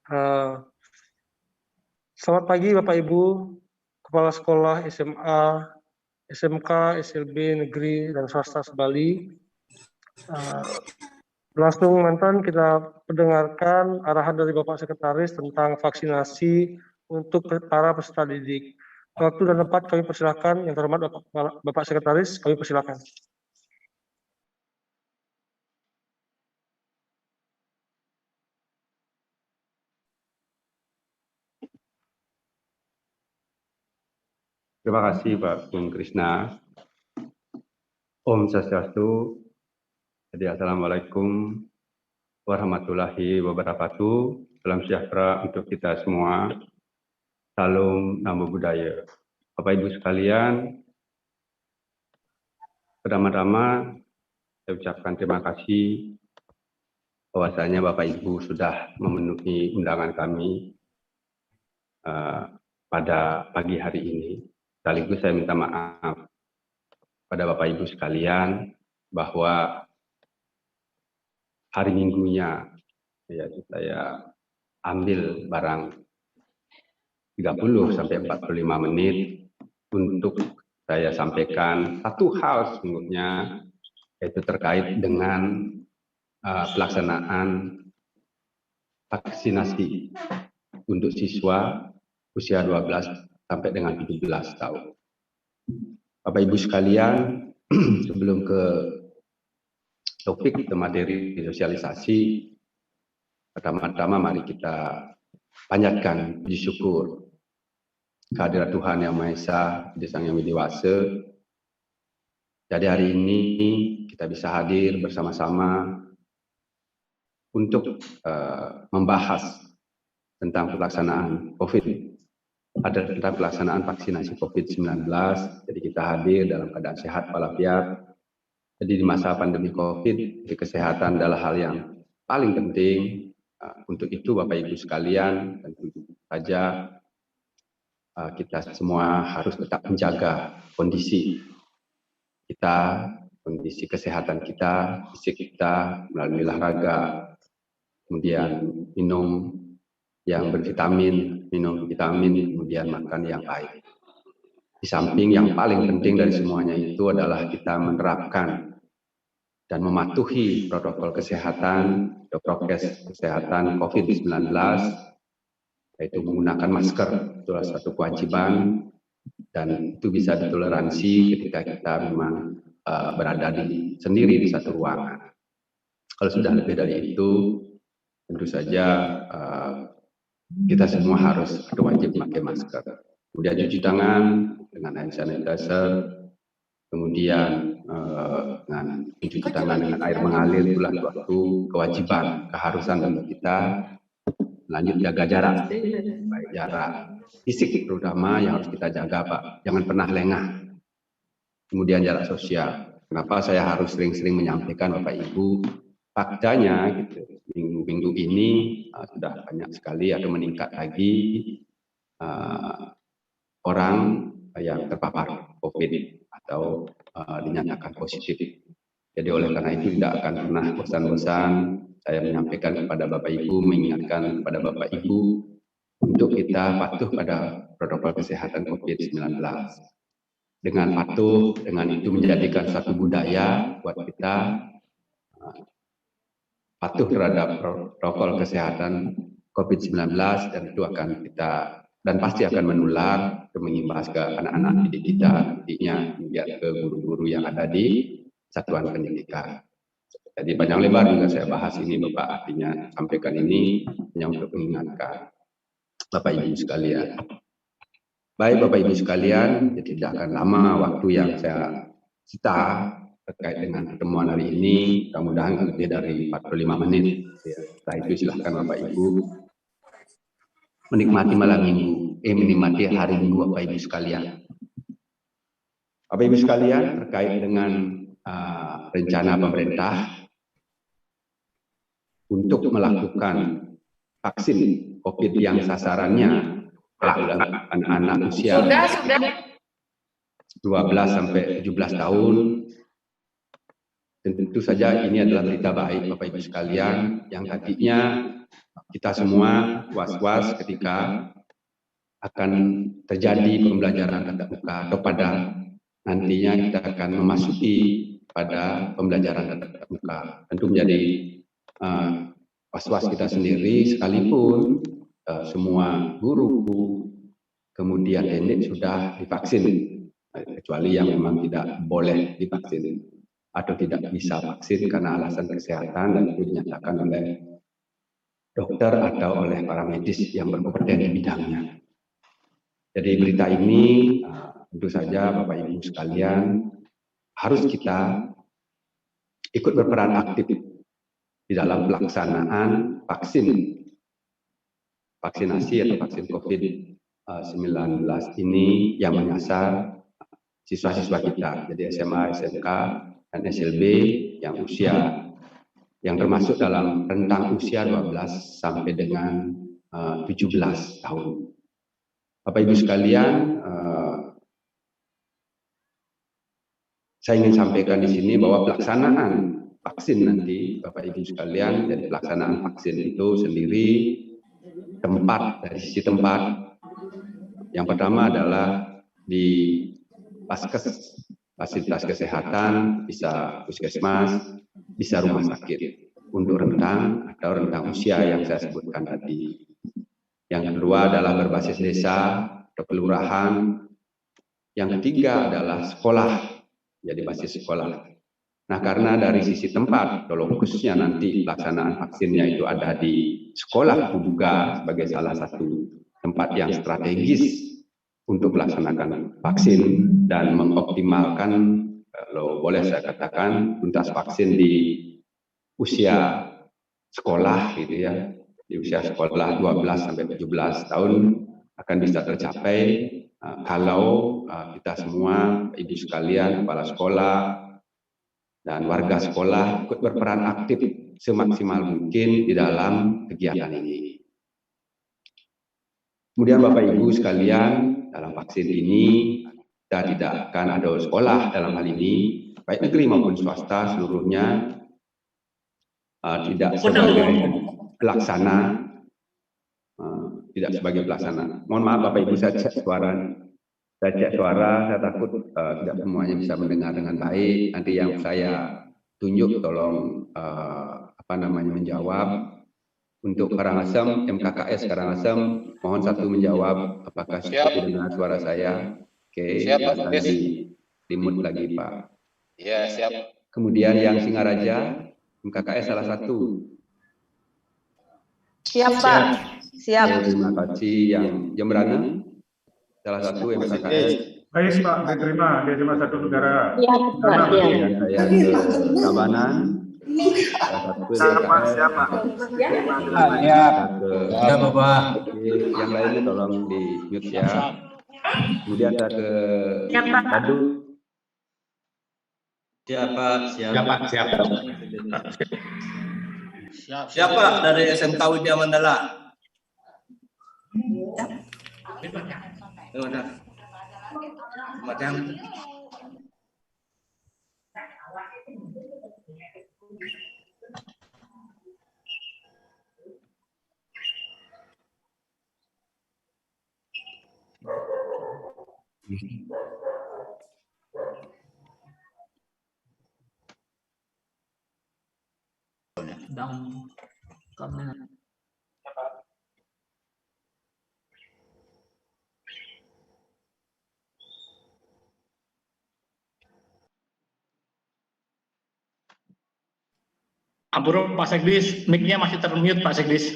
Eh, Selamat pagi Bapak Ibu, Kepala Sekolah SMA, SMK, SLB Negeri dan Swasta Sebali. Langsung mantan kita mendengarkan arahan dari Bapak Sekretaris tentang vaksinasi untuk para peserta didik. Waktu dan tempat kami persilakan. Yang terhormat Bapak Sekretaris, kami persilakan. Terima kasih Pak Bung Krishna. Om Swastiastu. Jadi Assalamualaikum warahmatullahi wabarakatuh. Salam sejahtera untuk kita semua. Salam Namo Buddhaya. Bapak Ibu sekalian, pertama-tama saya ucapkan terima kasih bahwasanya Bapak Ibu sudah memenuhi undangan kami pada pagi hari ini. Sekaligus saya minta maaf pada Bapak Ibu sekalian bahwa hari Minggunya ya saya ambil barang 30 sampai 45 menit untuk saya sampaikan satu hal sesungguhnya, yaitu terkait dengan pelaksanaan vaksinasi untuk siswa usia 12 sampai dengan 17 tahun. Bapak Ibu sekalian, sebelum ke topik atau materi sosialisasi, pertama-tama mari kita panjatkan puji syukur kehadirat Tuhan Yang Maha Esa di Sang Yang Widiwasa. Jadi hari ini kita bisa hadir bersama-sama untuk membahas tentang pelaksanaan tentang pelaksanaan vaksinasi COVID-19. Jadi kita hadir dalam keadaan sehat walafiat. Jadi di masa pandemi COVID, kesehatan adalah hal yang paling penting. Untuk itu Bapak Ibu sekalian, tentu saja kita semua harus tetap menjaga kondisi kita, kondisi kesehatan kita, fisik kita melalui olahraga, kemudian minum yang bervitamin, kemudian makan yang baik. Di samping yang paling penting dari semuanya itu adalah kita menerapkan dan mematuhi protokol kesehatan, prokes kesehatan COVID-19, yaitu menggunakan masker, itu adalah satu kewajiban, dan itu bisa ditoleransi ketika kita memang berada sendiri di satu ruangan. Kalau sudah lebih dari itu, tentu saja kita semua harus wajib memakai masker. Kemudian cuci tangan dengan hand sanitizer, kemudian dengan mencuci tangan dengan air mengalir itulah suatu kewajiban, keharusan untuk kita. Lanjut jaga jarak, baik jarak fisik terutama yang harus kita jaga Pak, jangan pernah lengah. Kemudian jarak sosial. Kenapa saya harus sering-sering menyampaikan Bapak Ibu, faktanya gitu, minggu ini sudah banyak sekali atau meningkat lagi orang yang terpapar COVID atau dinyatakan positif. Jadi oleh karena itu tidak akan pernah bosan-bosan saya menyampaikan kepada Bapak Ibu, mengingatkan kepada Bapak Ibu untuk kita patuh pada protokol kesehatan COVID-19. Dengan patuh, dengan itu menjadikan satu budaya buat kita patuh terhadap protokol kesehatan COVID-19, dan itu akan kita dan pasti akan menular ke mengimbas ke anak-anak didik kita, nantinya kemudian ke guru-guru yang ada di satuan pendidikan. Jadi panjang lebar juga saya bahas ini Bapak, artinya sampaikan ini hanya untuk mengingatkan Bapak Ibu sekalian. Baik Bapak Ibu sekalian, jadi tidak akan lama waktu yang saya cita terkait dengan pertemuan hari ini, mudah-mudahan lebih dari 45 menit. Setelah itu silahkan Bapak Ibu menikmati malam minggu, menikmati hari minggu Bapak Ibu sekalian. Bapak Ibu sekalian, terkait dengan rencana pemerintah untuk melakukan vaksin COVID yang sasarannya anak-anak usia 12 sampai 17 tahun. Tentu saja ini adalah berita baik Bapak Ibu sekalian, yang tadinya kita semua was-was ketika akan terjadi pembelajaran tatap muka atau pada nantinya kita akan memasuki pada pembelajaran tatap muka. Tentu menjadi was-was kita sendiri, sekalipun semua guru kemudian teknik sudah divaksin, kecuali yang memang tidak boleh divaksin atau tidak bisa vaksin karena alasan kesehatan dan itu dinyatakan oleh dokter atau oleh para medis yang berkompeten di bidangnya. Jadi berita ini tentu saja Bapak Ibu sekalian harus kita ikut berperan aktif di dalam pelaksanaan vaksinasi atau vaksin COVID-19 ini yang menyasar siswa-siswa kita, jadi SMA, SMK, dan SLB yang usia yang termasuk dalam rentang usia 12 sampai dengan 17 tahun. Bapak Ibu sekalian, saya ingin sampaikan di sini bahwa pelaksanaan vaksin nanti, Bapak Ibu sekalian, jadi pelaksanaan vaksin itu sendiri dari sisi tempat. Yang pertama adalah di Paskes, fasilitas kesehatan, bisa puskesmas, bisa rumah sakit untuk rentang atau rentang usia yang saya sebutkan tadi. Yang kedua adalah berbasis desa atau kelurahan. Yang ketiga adalah sekolah, jadi basis sekolah. Nah, karena dari sisi tempat, kalau khususnya nanti pelaksanaan vaksinnya itu ada di sekolah juga sebagai salah satu tempat yang strategis untuk melaksanakan vaksin dan mengoptimalkan, kalau boleh saya katakan, tuntas vaksin di usia sekolah gitu ya, di usia sekolah 12 sampai 17 tahun akan bisa tercapai kalau kita semua, ibu sekalian, kepala sekolah dan warga sekolah ikut berperan aktif semaksimal mungkin di dalam kegiatan ini. Kemudian Bapak Ibu sekalian, dalam vaksin ini kita tidak akan ada sekolah dalam hal ini, baik negeri maupun swasta seluruhnya tidak sebagai pelaksana, Mohon maaf Bapak Ibu, saya cek suara, saya takut tidak semuanya bisa mendengar dengan baik. Nanti yang saya tunjuk tolong menjawab. Untuk Karangasem, MKKS Karangasem, mohon satu menjawab apakah cukup didengar suara saya. Oke, siap, di mute lagi Pak. Ya, siap. Kemudian yang Singaraja, MKKS salah satu. Siap Pak, siap. Terima kasih. Yang Jembrana, salah satu MKKS. Baik Pak, diterima satu negara. Siap Pak, siap. Saya ke Tabanan. Siapa? Ya, Bapak. Yang lainnya tolong di mute ya. Kemudian saya ke Badung. Siapa dari SMK Widya Mandala? Macam Ampun Pak Sekdis, mic-nya masih termute Pak Sekdis.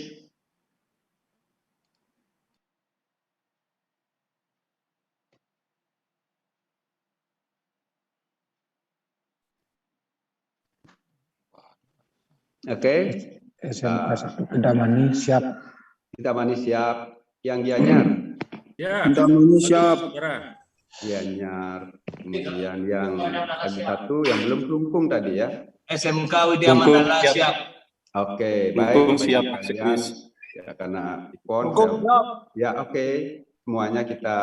Oke. SMK 1 Kedamani siap. Kedamani siap. Yang Gianyar. Ya. Kedamani siap. Gianyar. Kemudian yang lagi satu yang belum kelungkung tadi ya. SMK Widya Mandala siap. Oke, baik. Siap. Ya, karena ikon. Ya, oke. Semuanya kita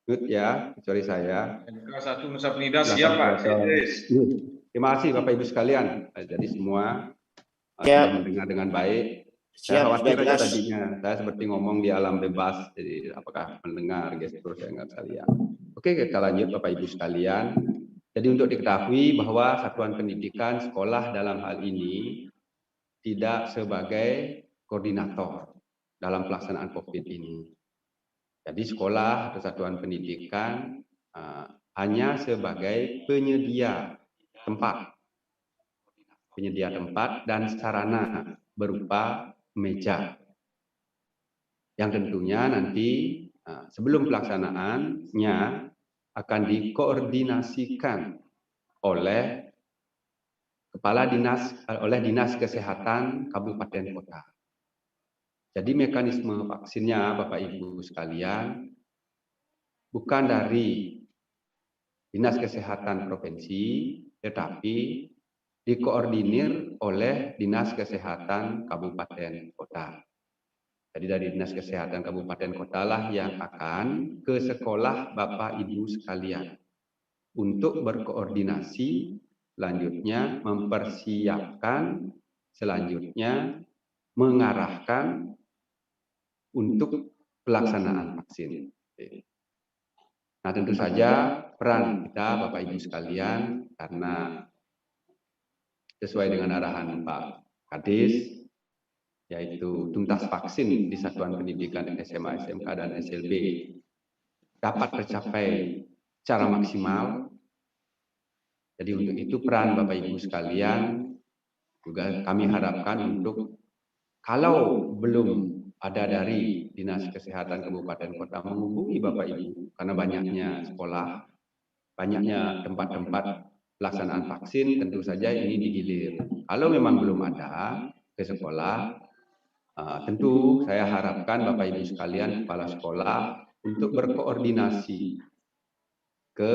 mute ya, kecuali saya. SMK 1 Nusa Penida siap Pak. Terima kasih Bapak Ibu sekalian. Jadi semua sudah mendengar dengan baik. Saya khawatir sudah aja jelas. tadinya, saya seperti ngomong di alam bebas, jadi apakah mendengar gestur saya nggak sekalian. Oke, kita lanjut Bapak Ibu sekalian. Jadi untuk diketahui bahwa satuan pendidikan sekolah dalam hal ini tidak sebagai koordinator dalam pelaksanaan COVID ini. Jadi sekolah atau satuan pendidikan hanya sebagai penyedia tempat dan sarana berupa meja. Yang tentunya nanti sebelum pelaksanaannya akan dikoordinasikan oleh Dinas Kesehatan Kabupaten Kota. Jadi mekanisme vaksinnya Bapak Ibu sekalian bukan dari Dinas Kesehatan Provinsi, tetapi dikoordinir oleh Dinas Kesehatan Kabupaten Kota. Jadi dari Dinas Kesehatan Kabupaten Kota lah yang akan ke sekolah Bapak Ibu sekalian untuk berkoordinasi, selanjutnya mempersiapkan, selanjutnya mengarahkan untuk pelaksanaan vaksin. Nah, tentu saja peran kita Bapak Ibu sekalian, karena sesuai dengan arahan Pak Kadis, yaitu tuntas vaksin di satuan pendidikan SMA, SMK, dan SLB dapat tercapai secara maksimal. Jadi untuk itu peran Bapak Ibu sekalian juga kami harapkan untuk kalau belum ada dari Dinas Kesehatan Kabupaten Kota menghubungi Bapak Ibu, karena banyaknya sekolah, banyaknya tempat-tempat pelaksanaan vaksin, tentu saja ini digilir. Kalau memang belum ada ke sekolah, tentu saya harapkan Bapak Ibu sekalian kepala sekolah untuk berkoordinasi ke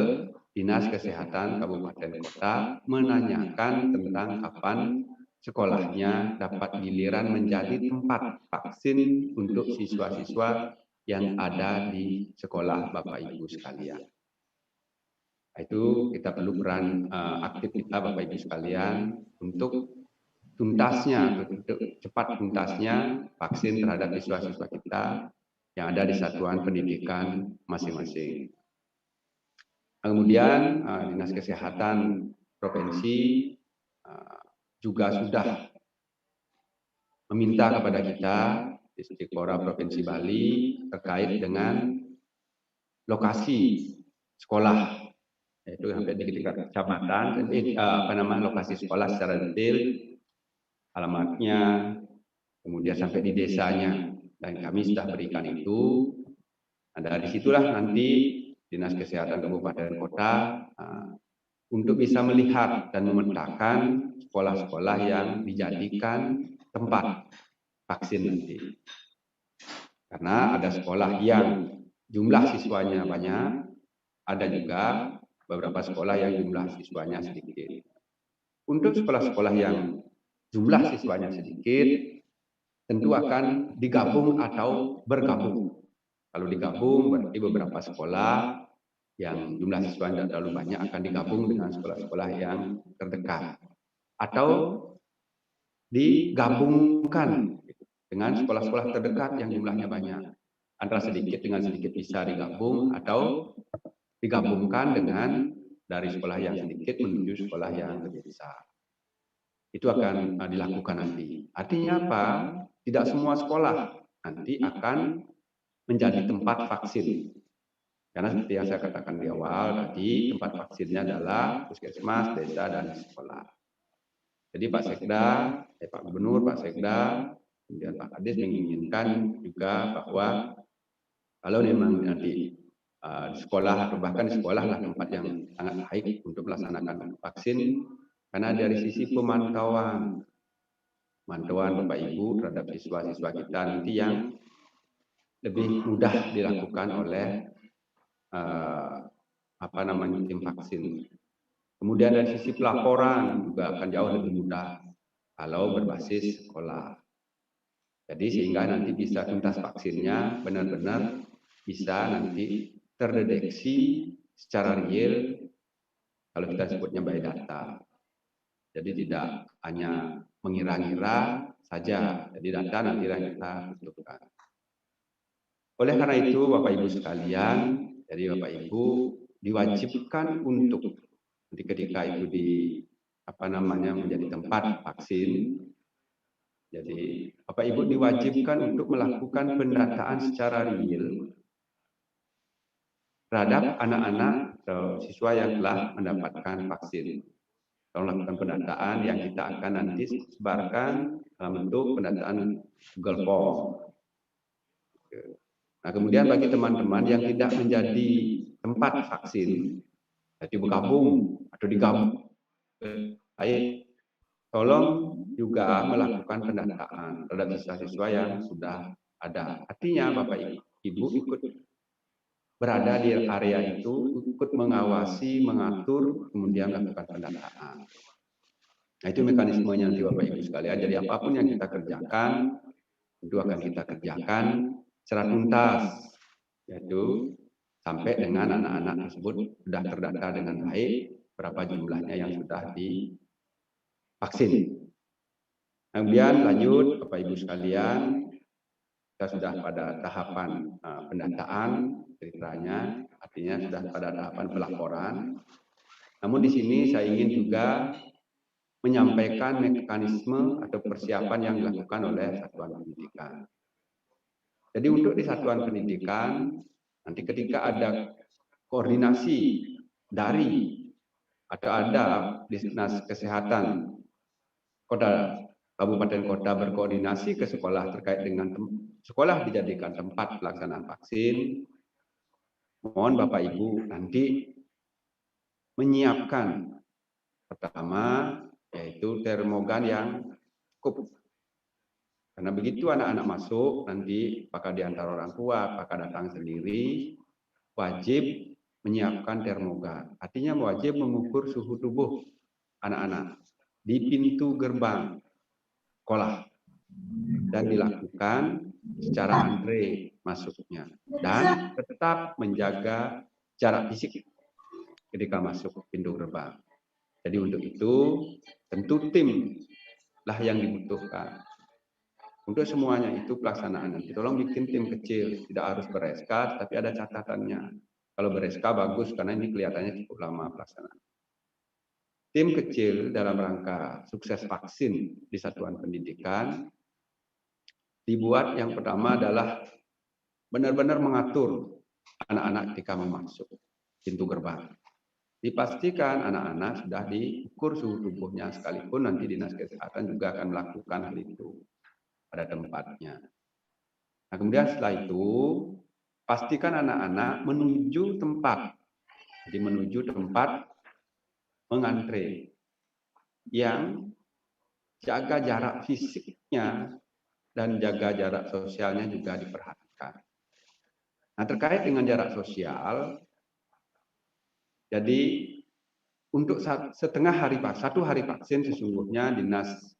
Dinas Kesehatan Kabupaten Kota menanyakan tentang kapan sekolahnya dapat giliran menjadi tempat vaksin untuk siswa-siswa yang ada di sekolah Bapak Ibu sekalian. Itu kita perlu peran aktif kita Bapak Ibu sekalian untuk tuntasnya, untuk cepat tuntasnya vaksin terhadap siswa-siswa kita yang ada di satuan pendidikan masing-masing. Kemudian Dinas Kesehatan Provinsi juga sudah meminta kepada kita Dispora Provinsi Bali terkait dengan lokasi sekolah, yaitu sampai di tingkat kecamatan, lokasi sekolah secara detail, alamatnya, kemudian sampai di desanya, dan kami sudah berikan itu. Nah, dari situlah nanti Dinas Kesehatan Kabupaten Kota untuk bisa melihat dan memetakan sekolah-sekolah yang dijadikan tempat vaksin nanti. Karena ada sekolah yang jumlah siswanya banyak, ada juga beberapa sekolah yang jumlah siswanya sedikit. Untuk sekolah-sekolah yang jumlah siswanya sedikit, tentu akan digabung atau bergabung. Kalau digabung berarti beberapa sekolah yang jumlah siswa tidak terlalu banyak akan digabung dengan sekolah-sekolah yang terdekat. Atau digabungkan dengan sekolah-sekolah terdekat yang jumlahnya banyak. Antara sedikit dengan sedikit bisa digabung atau digabungkan dengan dari sekolah yang sedikit menuju sekolah yang lebih besar. Itu akan dilakukan nanti. Artinya apa? Tidak semua sekolah nanti akan menjadi tempat vaksin. Karena seperti yang saya katakan di awal tadi, tempat vaksinnya adalah puskesmas, desa, dan sekolah. Jadi Pak Sekda, Pak Gubernur, Pak Sekda, kemudian Pak Kadis menginginkan juga bahwa kalau memang nanti sekolah atau bahkan sekolah lah tempat yang sangat baik untuk melaksanakan vaksin, karena dari sisi pemantauan Bapak Ibu terhadap siswa-siswa kita nanti yang lebih mudah dilakukan oleh tim vaksin. Kemudian dari sisi pelaporan juga akan jauh lebih mudah kalau berbasis sekolah. Jadi sehingga nanti bisa tuntas vaksinnya benar-benar bisa nanti terdeteksi secara real, kalau kita sebutnya by data. Jadi tidak hanya mengira-ngira saja, jadi data nanti yang kita butuhkan. Oleh karena itu, Bapak Ibu sekalian, jadi Bapak Ibu diwajibkan untuk ketika itu menjadi tempat vaksin. Jadi Bapak Ibu diwajibkan untuk melakukan pendataan secara real terhadap anak-anak atau siswa yang telah mendapatkan vaksin. Kita melakukan pendataan yang kita akan nanti sebarkan dalam bentuk pendataan Google Form. Nah, kemudian bagi teman-teman yang tidak menjadi tempat vaksin, jadi bergabung atau digabung, baik, tolong juga melakukan pendataan terhadap siswa-siswa yang sudah ada. Artinya Bapak Ibu ikut berada di area itu, ikut mengawasi, mengatur, kemudian melakukan pendataan. Nah, itu mekanismenya nanti Bapak Ibu sekalian. Jadi apapun yang kita kerjakan, itu akan kita kerjakan secara tuntas, yaitu sampai dengan anak-anak tersebut sudah terdata dengan baik berapa jumlahnya yang sudah divaksin. Kemudian lanjut Bapak Ibu sekalian, kita sudah pada tahapan pendataan ceritanya, artinya sudah pada tahapan pelaporan. Namun di sini saya ingin juga menyampaikan mekanisme atau persiapan yang dilakukan oleh satuan pendidikan. Jadi untuk di satuan pendidikan, nanti ketika ada koordinasi dari atau ada dinas kesehatan kota kabupaten kota berkoordinasi ke sekolah terkait dengan sekolah dijadikan tempat pelaksanaan vaksin, mohon Bapak Ibu nanti menyiapkan pertama yaitu termogan yang cukup. Karena begitu anak-anak masuk, nanti apakah diantar orang tua, apakah datang sendiri, wajib menyiapkan termogan. Artinya wajib mengukur suhu tubuh anak-anak di pintu gerbang sekolah. Dan dilakukan secara antre masuknya. Dan tetap menjaga jarak fisik ketika masuk pintu gerbang. Jadi untuk itu, tentu tim lah yang dibutuhkan. Untuk semuanya itu pelaksanaan nanti. Tolong bikin tim kecil, tidak harus ber-SK, tapi ada catatannya. Kalau ber-SK bagus, karena ini kelihatannya cukup lama pelaksanaan. Tim kecil dalam rangka sukses vaksin di satuan pendidikan, dibuat yang pertama adalah benar-benar mengatur anak-anak ketika masuk pintu gerbang. Dipastikan anak-anak sudah diukur suhu tubuhnya, sekalipun nanti dinas kesehatan juga akan melakukan hal itu pada tempatnya. Nah, kemudian setelah itu, pastikan anak-anak menuju tempat. Jadi menuju tempat mengantre yang jaga jarak fisiknya dan jaga jarak sosialnya juga diperhatikan. Nah, terkait dengan jarak sosial, jadi untuk satu hari vaksin sesungguhnya dinas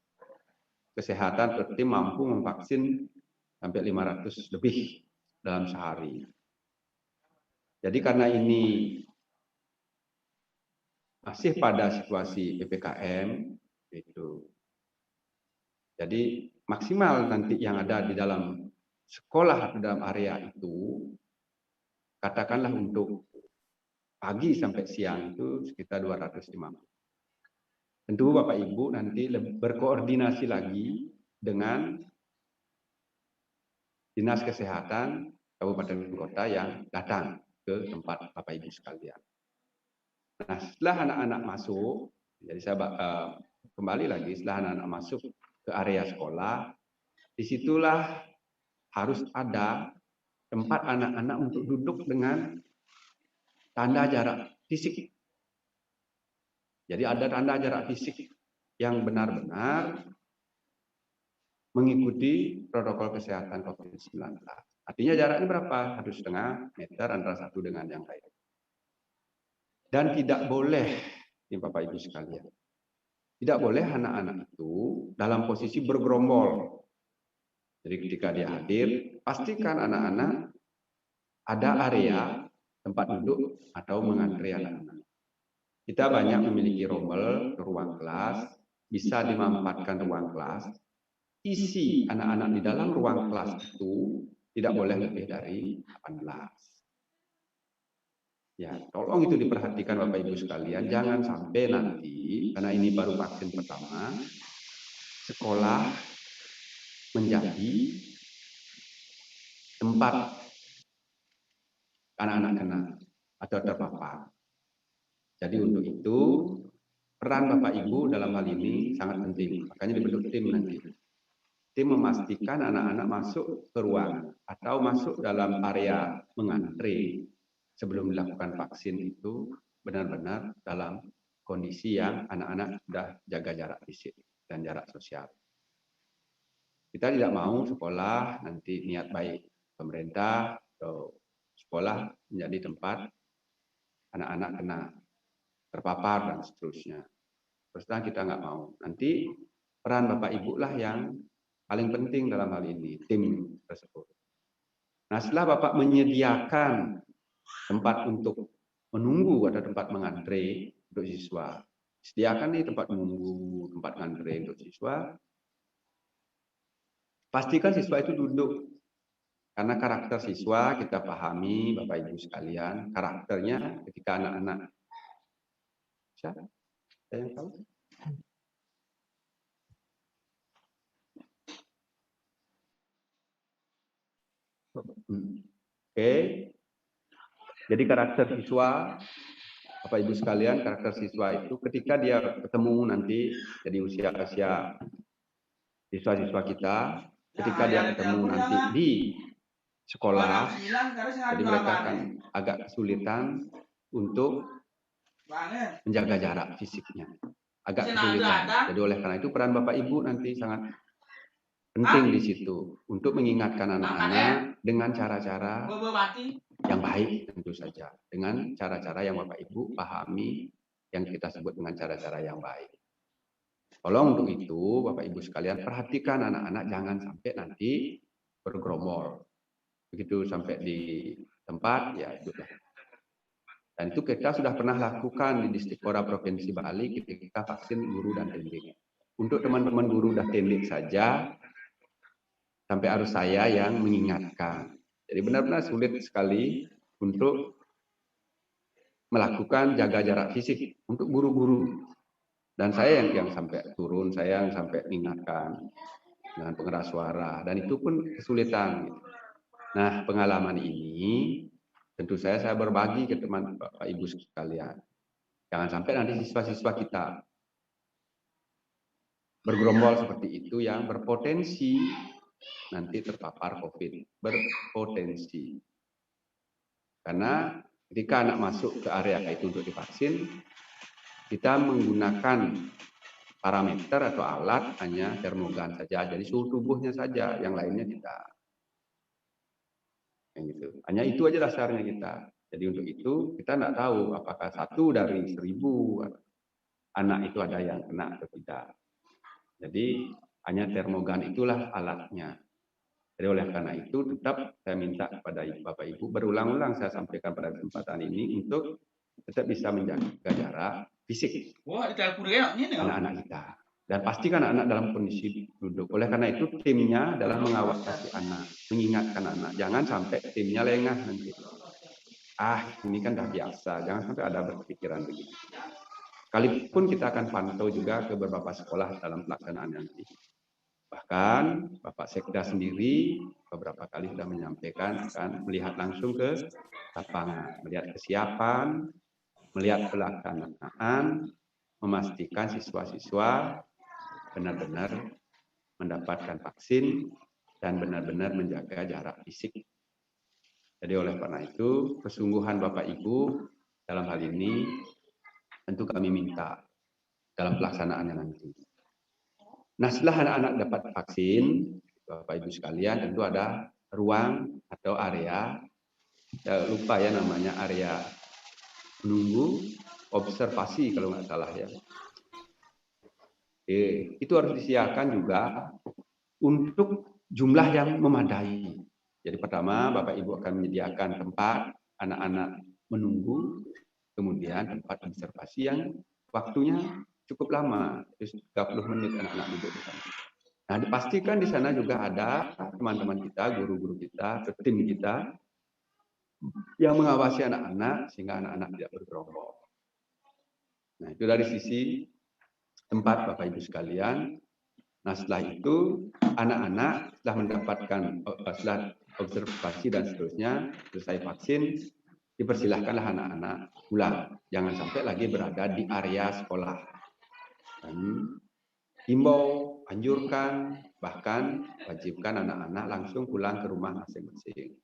kesehatan seperti mampu memvaksin sampai 500 lebih dalam sehari. Jadi karena ini masih pada situasi PPKM, itu. Jadi maksimal nanti yang ada di dalam sekolah atau dalam area itu, katakanlah untuk pagi sampai siang itu sekitar 250. Tentu Bapak Ibu nanti berkoordinasi lagi dengan dinas kesehatan kabupaten kota yang datang ke tempat Bapak Ibu sekalian. Nah, setelah anak-anak masuk, jadi saya kembali lagi, setelah anak-anak masuk ke area sekolah, disitulah harus ada tempat anak-anak untuk duduk dengan tanda jarak fisik. Jadi ada tanda jarak fisik yang benar-benar mengikuti protokol kesehatan COVID-19. Artinya jaraknya berapa? 1,5 meter antara satu dengan yang lain. Dan tidak boleh, ini Bapak Ibu sekalian, tidak boleh anak-anak itu dalam posisi bergerombol. Jadi ketika dia hadir, pastikan anak-anak ada area tempat duduk atau mengantre anak-anak. Kita banyak memiliki rombel ke ruang kelas, bisa dimanfaatkan ruang kelas, isi anak-anak di dalam ruang kelas itu tidak boleh lebih dari 18. Ya, tolong itu diperhatikan Bapak Ibu sekalian, jangan sampai nanti, karena ini baru vaksin pertama, sekolah menjadi tempat anak-anak kena atau terpapar. Jadi untuk itu, peran Bapak Ibu dalam hal ini sangat penting, makanya dibentuk tim nanti. Tim memastikan anak-anak masuk ke ruang atau masuk dalam area mengantre sebelum dilakukan vaksin itu benar-benar dalam kondisi yang anak-anak sudah jaga jarak fisik dan jarak sosial. Kita tidak mau sekolah nanti niat baik pemerintah atau sekolah menjadi tempat anak-anak kena terpapar dan seterusnya. Terus terang kita nggak mau. Nanti peran Bapak Ibu lah yang paling penting dalam hal ini, tim tersebut. Nah, setelah Bapak menyediakan tempat untuk menunggu atau tempat mengantre untuk siswa, sediakan nih tempat menunggu, tempat mengantre untuk siswa, pastikan siswa itu duduk. Karena karakter siswa kita pahami, Bapak Ibu sekalian, karakternya ketika anak-anak, siapa? Ada yang tahu? Oke. Jadi karakter siswa, Bapak Ibu sekalian, karakter siswa itu ketika dia ketemu nanti jadi usia siswa-siswa kita, ketika dia ketemu nanti di sekolah, jadi mereka akan agak kesulitan untuk menjaga jarak fisiknya, agak kesulitan. Jadi oleh karena itu peran Bapak Ibu nanti sangat penting di situ untuk mengingatkan anak-anak dengan cara-cara yang baik tentu saja, dengan cara-cara yang Bapak Ibu pahami yang kita sebut dengan cara-cara yang baik. Tolong untuk itu Bapak Ibu sekalian perhatikan anak-anak jangan sampai nanti bergerombol. Begitu sampai di tempat ya itulah. Dan itu kita sudah pernah lakukan di Distikora Provinsi Bali ketika vaksin guru dan tendik. Untuk teman-teman guru dan tendik saja sampai harus saya yang mengingatkan. Jadi benar-benar sulit sekali untuk melakukan jaga jarak fisik untuk guru-guru. Dan saya yang sampai turun, saya yang sampai mengingatkan dengan pengeras suara. Dan itu pun kesulitan. Nah, pengalaman ini tentu saya berbagi ke teman Bapak Ibu sekalian. Jangan sampai nanti siswa-siswa kita bergerombol seperti itu yang berpotensi nanti terpapar COVID, berpotensi. Karena ketika anak masuk ke area itu untuk divaksin, kita menggunakan parameter atau alat hanya termogan saja, jadi suhu tubuhnya saja, yang lainnya tidak. Gitu. Hanya itu aja dasarnya kita. Jadi untuk itu kita tidak tahu apakah 1 dari 1000 anak itu ada yang kena atau tidak. Jadi hanya termogan itulah alatnya. Jadi oleh karena itu tetap saya minta kepada Bapak Ibu berulang-ulang saya sampaikan pada kesempatan ini untuk tetap bisa menjaga jarak fisik anak-anak kita. Dan pastikan anak-anak dalam kondisi duduk. Oleh karena itu timnya adalah mengawasi anak, mengingatkan anak. Jangan sampai timnya lengah nanti. Ini kan dah biasa. Jangan sampai ada berpikiran begitu. Sekalipun kita akan pantau juga ke beberapa sekolah dalam pelaksanaan nanti. Bahkan Bapak Sekda sendiri beberapa kali sudah menyampaikan akan melihat langsung ke lapangan, melihat kesiapan, melihat pelaksanaan, memastikan siswa-siswa benar-benar mendapatkan vaksin dan benar-benar menjaga jarak fisik. Jadi oleh karena itu, kesungguhan Bapak Ibu dalam hal ini tentu kami minta dalam pelaksanaannya nanti. Nah, setelah anak-anak dapat vaksin, Bapak Ibu sekalian tentu ada ruang atau area, saya lupa ya namanya, area menunggu observasi kalau nggak salah ya. Itu harus disiapkan juga untuk jumlah yang memadai. Jadi pertama Bapak Ibu akan menyediakan tempat anak-anak menunggu, kemudian tempat observasi yang waktunya cukup lama, 30 menit anak-anak duduk di sana. Nah, dipastikan di sana juga ada teman-teman kita, guru-guru kita, tim kita yang mengawasi anak-anak sehingga anak-anak tidak bergerombol. Nah, itu dari sisi tempat Bapak Ibu sekalian. Nah, setelah itu anak-anak setelah mendapatkan setelah observasi dan seterusnya, selesai vaksin, dipersilahkanlah anak-anak pulang. Jangan sampai lagi berada di area sekolah. Dan himbau, anjurkan, bahkan wajibkan anak-anak langsung pulang ke rumah masing-masing.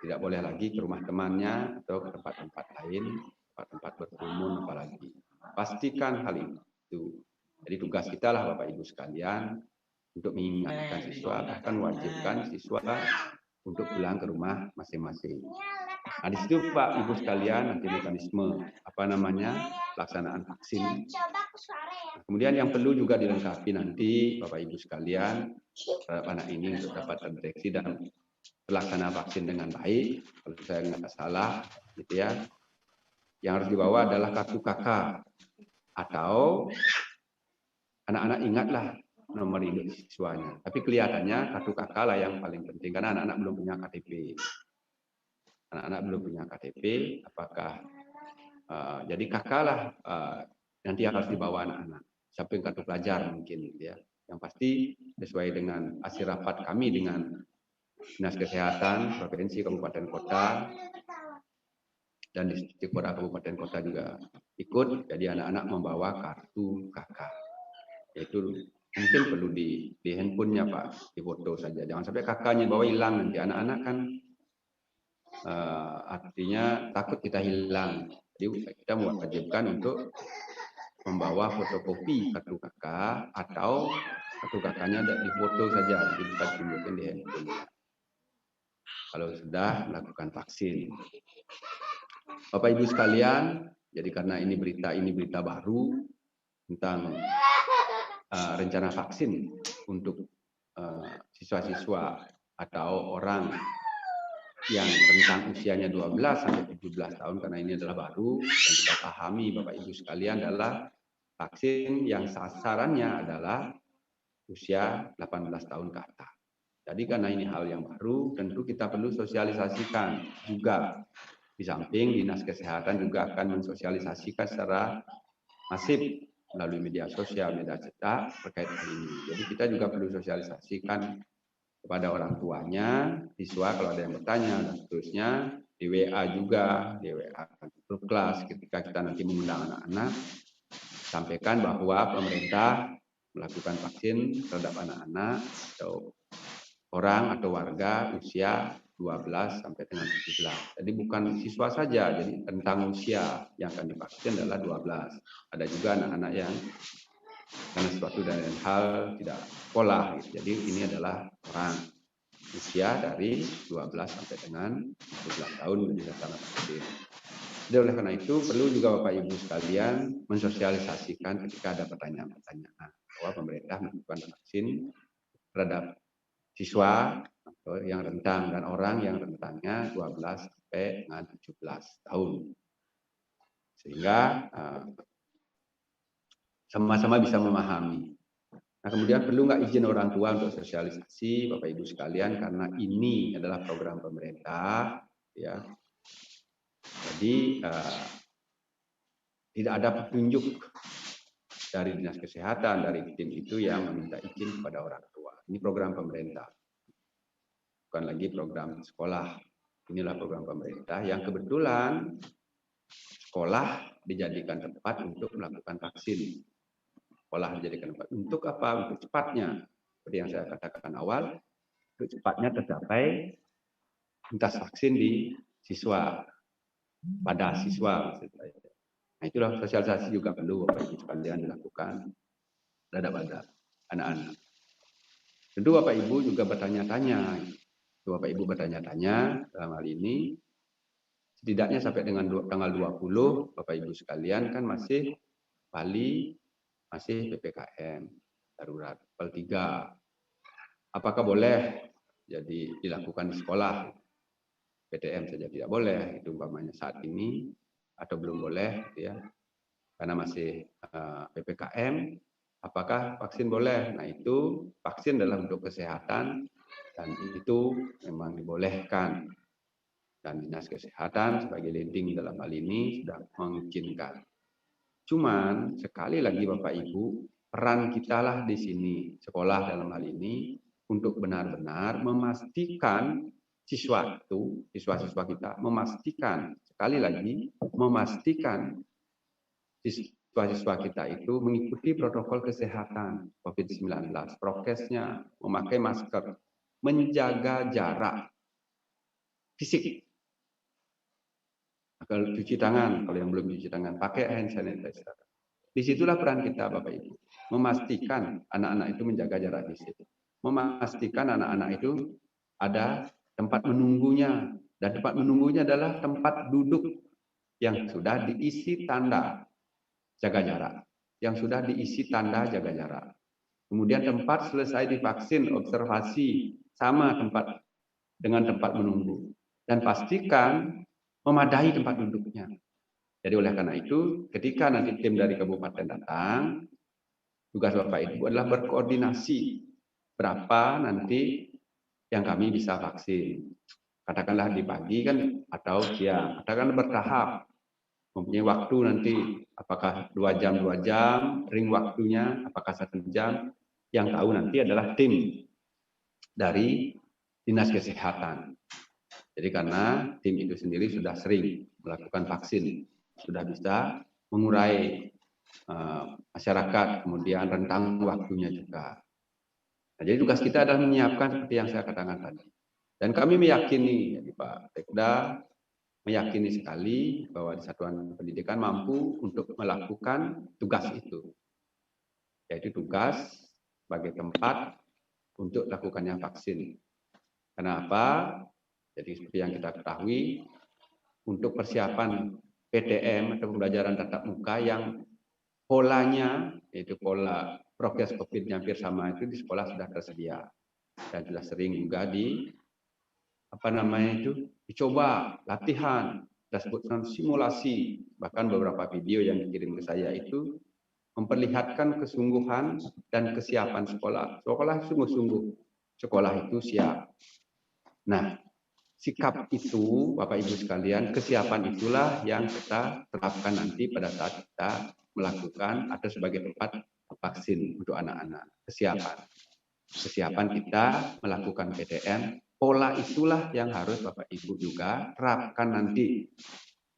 Tidak boleh lagi ke rumah temannya atau ke tempat-tempat lain, tempat-tempat berkerumun apalagi. Pastikan hal itu. Jadi tugas kita lah Bapak Ibu sekalian untuk mengingatkan siswa, bahkan wajibkan siswa untuk pulang ke rumah masing-masing. Nah, di situ Pak Ibu sekalian nanti mekanisme pelaksanaan vaksin. Nah, kemudian yang perlu juga dilengkapi nanti Bapak Ibu sekalian terhadap anak ini untuk dapat terdeteksi dan terlaksana vaksin dengan baik. Kalau saya nggak salah, gitu ya. Yang harus dibawa adalah kartu KK atau anak-anak ingatlah nomor induk siswanya. Tapi kelihatannya kartu KK lah yang paling penting karena anak-anak belum punya KTP. Anak-anak belum punya KTP, apakah jadi KK lah nanti yang harus dibawa anak-anak. Samping kartu pelajar mungkin, ya. Yang pasti sesuai dengan hasil rapat kami dengan Dinas Kesehatan Provinsi, Kabupaten, Kota, dan di Kabupaten Kota juga ikut. Jadi anak-anak membawa kartu KK. Yaitu mungkin perlu di handphonenya Pak, di foto saja. Jangan sampai kakaknya bawa hilang nanti. Anak-anak kan artinya takut kita hilang. Jadi kita mewajibkan untuk membawa fotokopi kartu KK atau kartu KK-nya di foto saja, jadi bisa tunjukkan di handphone. Kalau sudah melakukan vaksin. Bapak Ibu sekalian, jadi karena ini berita baru tentang rencana vaksin untuk siswa-siswa atau orang yang rentang usianya 12 sampai 17 tahun, karena ini adalah baru dan kita pahami Bapak Ibu sekalian adalah vaksin yang sasarannya adalah usia 18 tahun ke atas. Jadi karena ini hal yang baru, tentu kita perlu sosialisasikan juga. Di samping Dinas Kesehatan juga akan mensosialisasikan secara masif melalui media sosial, media cetak terkait hal ini. Jadi kita juga perlu sosialisasikan kepada orang tuanya, siswa kalau ada yang bertanya dan seterusnya, di WA juga, di WA grup kelas ketika kita nanti mengundang anak-anak, sampaikan bahwa pemerintah melakukan vaksin terhadap anak-anak atau orang atau warga usia 12 sampai dengan 17. Jadi bukan siswa saja, jadi rentang usia yang akan divaksin adalah 12. Ada juga anak-anak yang karena suatu dan lain hal tidak sekolah. Jadi ini adalah orang usia dari 12 sampai dengan 17 tahun dilaksanakan vaksin. Jadi oleh karena itu perlu juga Bapak Ibu sekalian mensosialisasikan ketika ada pertanyaan-pertanyaan bahwa pemerintah melakukan vaksin terhadap siswa atau yang rentang dan orang yang rentangnya 12 sampai dengan 17 tahun. Sehingga sama-sama bisa memahami. Nah, kemudian perlu nggak izin orang tua untuk sosialisasi Bapak Ibu sekalian karena ini adalah program pemerintah, ya. Jadi tidak ada petunjuk dari Dinas Kesehatan, dari tim itu yang meminta izin kepada orang tua. Ini program pemerintah, bukan lagi program sekolah. Inilah program pemerintah yang kebetulan sekolah dijadikan tempat untuk melakukan vaksin. Sekolah dijadikan tempat untuk apa? Untuk cepatnya, seperti yang saya katakan awal, untuk cepatnya tercapai tuntas vaksin di siswa, pada siswa. Nah, itulah sosialisasi juga perlu Bapak Ibu sekalian dilakukan terhadap anak-anak. Tentu Bapak Ibu juga bertanya-tanya. Bapak Ibu bertanya-tanya dalam hal ini, setidaknya sampai dengan tanggal 20, Bapak Ibu sekalian kan masih Bali, masih PPKM darurat level 3. Apakah boleh jadi dilakukan di sekolah? PTM saja tidak boleh, itu umpamanya saat ini, atau belum boleh, ya. karena masih PPKM, apakah vaksin boleh? Nah, itu vaksin dalam bentuk kesehatan dan itu memang dibolehkan. Dan Dinas Kesehatan sebagai leading dalam hal ini sudah mengizinkan. Cuman sekali lagi Bapak Ibu, peran kita lah di sini, sekolah dalam hal ini, untuk benar-benar memastikan siswa-siswa kita, memastikan, sekali lagi, memastikan siswa-siswa kita itu mengikuti protokol kesehatan COVID-19, prokesnya, memakai masker, menjaga jarak fisik. Kalau cuci tangan, kalau yang belum cuci tangan, pakai hand sanitizer. Disitulah peran kita, Bapak Ibu. Memastikan anak-anak itu menjaga jarak fisik. Memastikan anak-anak itu ada tempat menunggunya. Dan tempat menunggunya adalah tempat duduk yang sudah diisi tanda jaga jarak. Yang sudah diisi tanda jaga jarak. Kemudian tempat selesai divaksin, observasi, sama tempat dengan tempat menunggu. Dan pastikan memadai tempat duduknya. Jadi oleh karena itu, ketika nanti tim dari kabupaten datang, tugas Bapak Ibu adalah berkoordinasi berapa nanti yang kami bisa vaksin. Katakanlah di pagi kan atau siang, katakanlah bertahap. Mempunyai waktu nanti apakah 2 jam, ring waktunya, apakah 1 jam, yang tahu nanti adalah tim dari Dinas Kesehatan. Jadi karena tim itu sendiri sudah sering melakukan vaksin, sudah bisa mengurai masyarakat, kemudian rentang waktunya juga. Nah, jadi tugas kita adalah menyiapkan seperti yang saya katakan tadi. Dan kami meyakini, jadi Pak Tekda meyakini sekali bahwa di Satuan Pendidikan mampu untuk melakukan tugas itu. Yaitu tugas sebagai tempat untuk lakukannya vaksin. Kenapa? Jadi seperti yang kita ketahui, untuk persiapan PTM atau pembelajaran tatap muka yang polanya, yaitu pola prokes COVID yang hampir sama itu di sekolah sudah tersedia. Dan sudah sering juga dicoba latihan, kita sebutkan simulasi, bahkan beberapa video yang dikirim ke saya itu memperlihatkan kesungguhan dan kesiapan sekolah. Sekolah sungguh-sungguh, sekolah itu siap. Nah, sikap itu, Bapak Ibu sekalian, kesiapan itulah yang kita terapkan nanti pada saat kita melakukan atau sebagai tempat vaksin untuk anak-anak. Kesiapan kita melakukan PTM, pola itulah yang harus Bapak Ibu juga terapkan nanti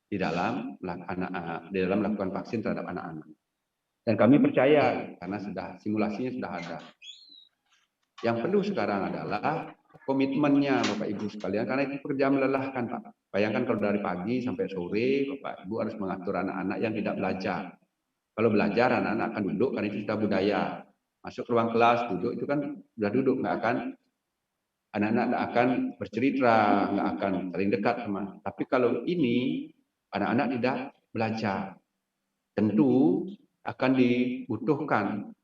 di dalam melakukan vaksin terhadap anak-anak. Dan kami percaya karena simulasinya sudah ada. Yang perlu sekarang adalah komitmennya Bapak Ibu sekalian, karena itu pekerjaan melelahkan Pak. Bayangkan kalau dari pagi sampai sore Bapak Ibu harus mengatur anak-anak yang tidak belajar. Kalau belajar anak-anak akan duduk karena itu sudah budaya. Masuk ke ruang kelas duduk itu kan sudah duduk, anak-anak nggak akan bercerita, nggak akan saling dekat sama. Tapi kalau ini anak-anak tidak belajar, tentu akan dibutuhkan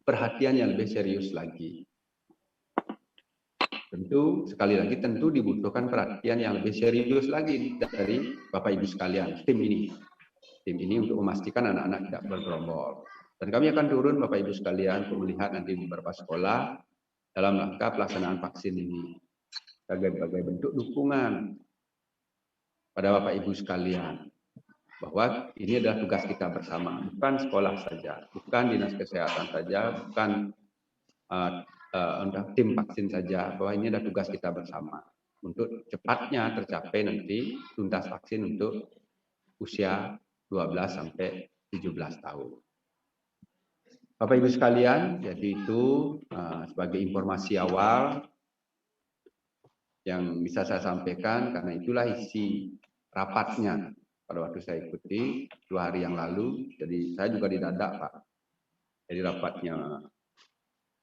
perhatian yang lebih serius lagi. Tentu, sekali lagi, tentu dibutuhkan perhatian yang lebih serius lagi dari Bapak Ibu sekalian, tim ini. Tim ini untuk memastikan anak-anak tidak bergerombol. Dan kami akan turun Bapak Ibu sekalian untuk melihat nanti di beberapa sekolah dalam rangka pelaksanaan vaksin ini. Sebagai bentuk dukungan pada Bapak Ibu sekalian. Bahwa ini adalah tugas kita bersama. Bukan sekolah saja, bukan Dinas Kesehatan saja, bukan untuk tim vaksin saja, bahwa ini adalah tugas kita bersama untuk cepatnya tercapai nanti tuntas vaksin untuk usia 12 sampai 17 tahun. Bapak Ibu sekalian, jadi itu sebagai informasi awal yang bisa saya sampaikan, karena itulah isi rapatnya pada waktu saya ikuti 2 hari yang lalu. Jadi saya juga didadak Pak, jadi rapatnya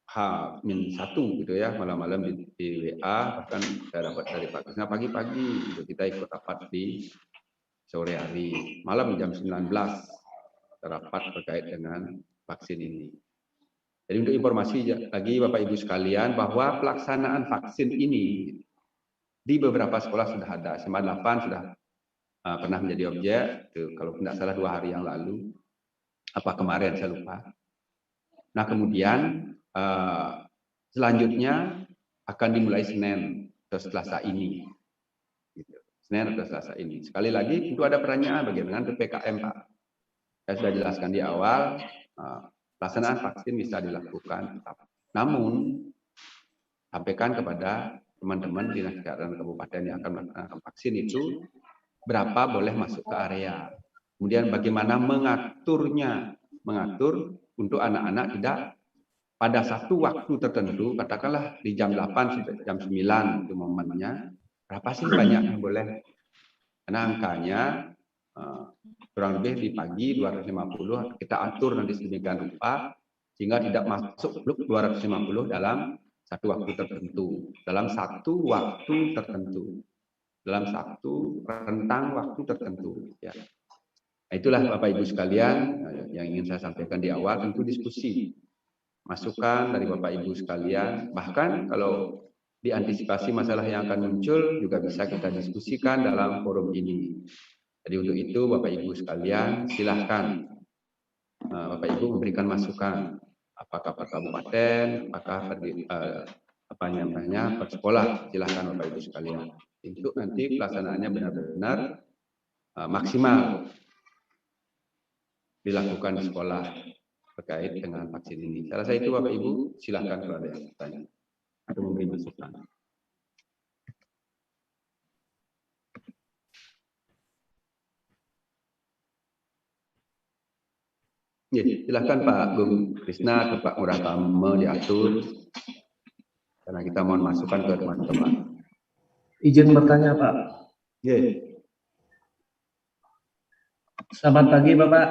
H-1 gitu ya, malam-malam di WA, bahkan saya dapat dari Pak Krisna pagi-pagi, kita ikut rapat di sore hari, malam jam 19, rapat terkait dengan vaksin ini. Jadi untuk informasi lagi Bapak Ibu sekalian, bahwa pelaksanaan vaksin ini di beberapa sekolah sudah ada, SMA 8 sudah pernah menjadi objek, kalau tidak salah 2 hari yang lalu, apa kemarin saya lupa. Nah kemudian selanjutnya akan dimulai Senin atau Selasa ini. Gitu. Senin atau Selasa ini. Sekali lagi tentu ada pertanyaan bagaimana PPKM Pak. Saya sudah jelaskan di awal, pelaksanaan vaksin bisa dilakukan tetap. Namun sampaikan kepada teman-teman dinas kesehatan kabupaten yang akan melaksanakan vaksin itu berapa boleh masuk ke area. Kemudian bagaimana mengaturnya, mengatur untuk anak-anak tidak pada satu waktu tertentu, katakanlah di jam 8 sampai jam 9 itu momennya, berapa sih banyak yang boleh? Karena angkanya kurang lebih di pagi 250, kita atur nanti sedemikian rupa sehingga tidak masuk blok 250 dalam satu waktu tertentu, dalam satu waktu tertentu, dalam satu rentang waktu tertentu. Ya. Itulah Bapak Ibu sekalian yang ingin saya sampaikan di awal, tentu diskusi, masukan dari Bapak Ibu sekalian, bahkan kalau diantisipasi masalah yang akan muncul juga bisa kita diskusikan dalam forum ini. Jadi untuk itu Bapak Ibu sekalian silahkan Bapak Ibu memberikan masukan, apakah per kabupaten, apakah per sekolah, silahkan Bapak Ibu sekalian. Untuk nanti pelaksanaannya benar-benar maksimal dilakukan di sekolah terkait dengan vaksin ini. Saya rasa itu Bapak Ibu, silahkan kalau ada yang bertanya atau memberi masukan. Ya, silahkan Pak Gung Krisna atau Pak Murah Tama diatur karena kita mohon masukan ke teman-teman. Izin bertanya Pak. Ya. Selamat pagi Bapak.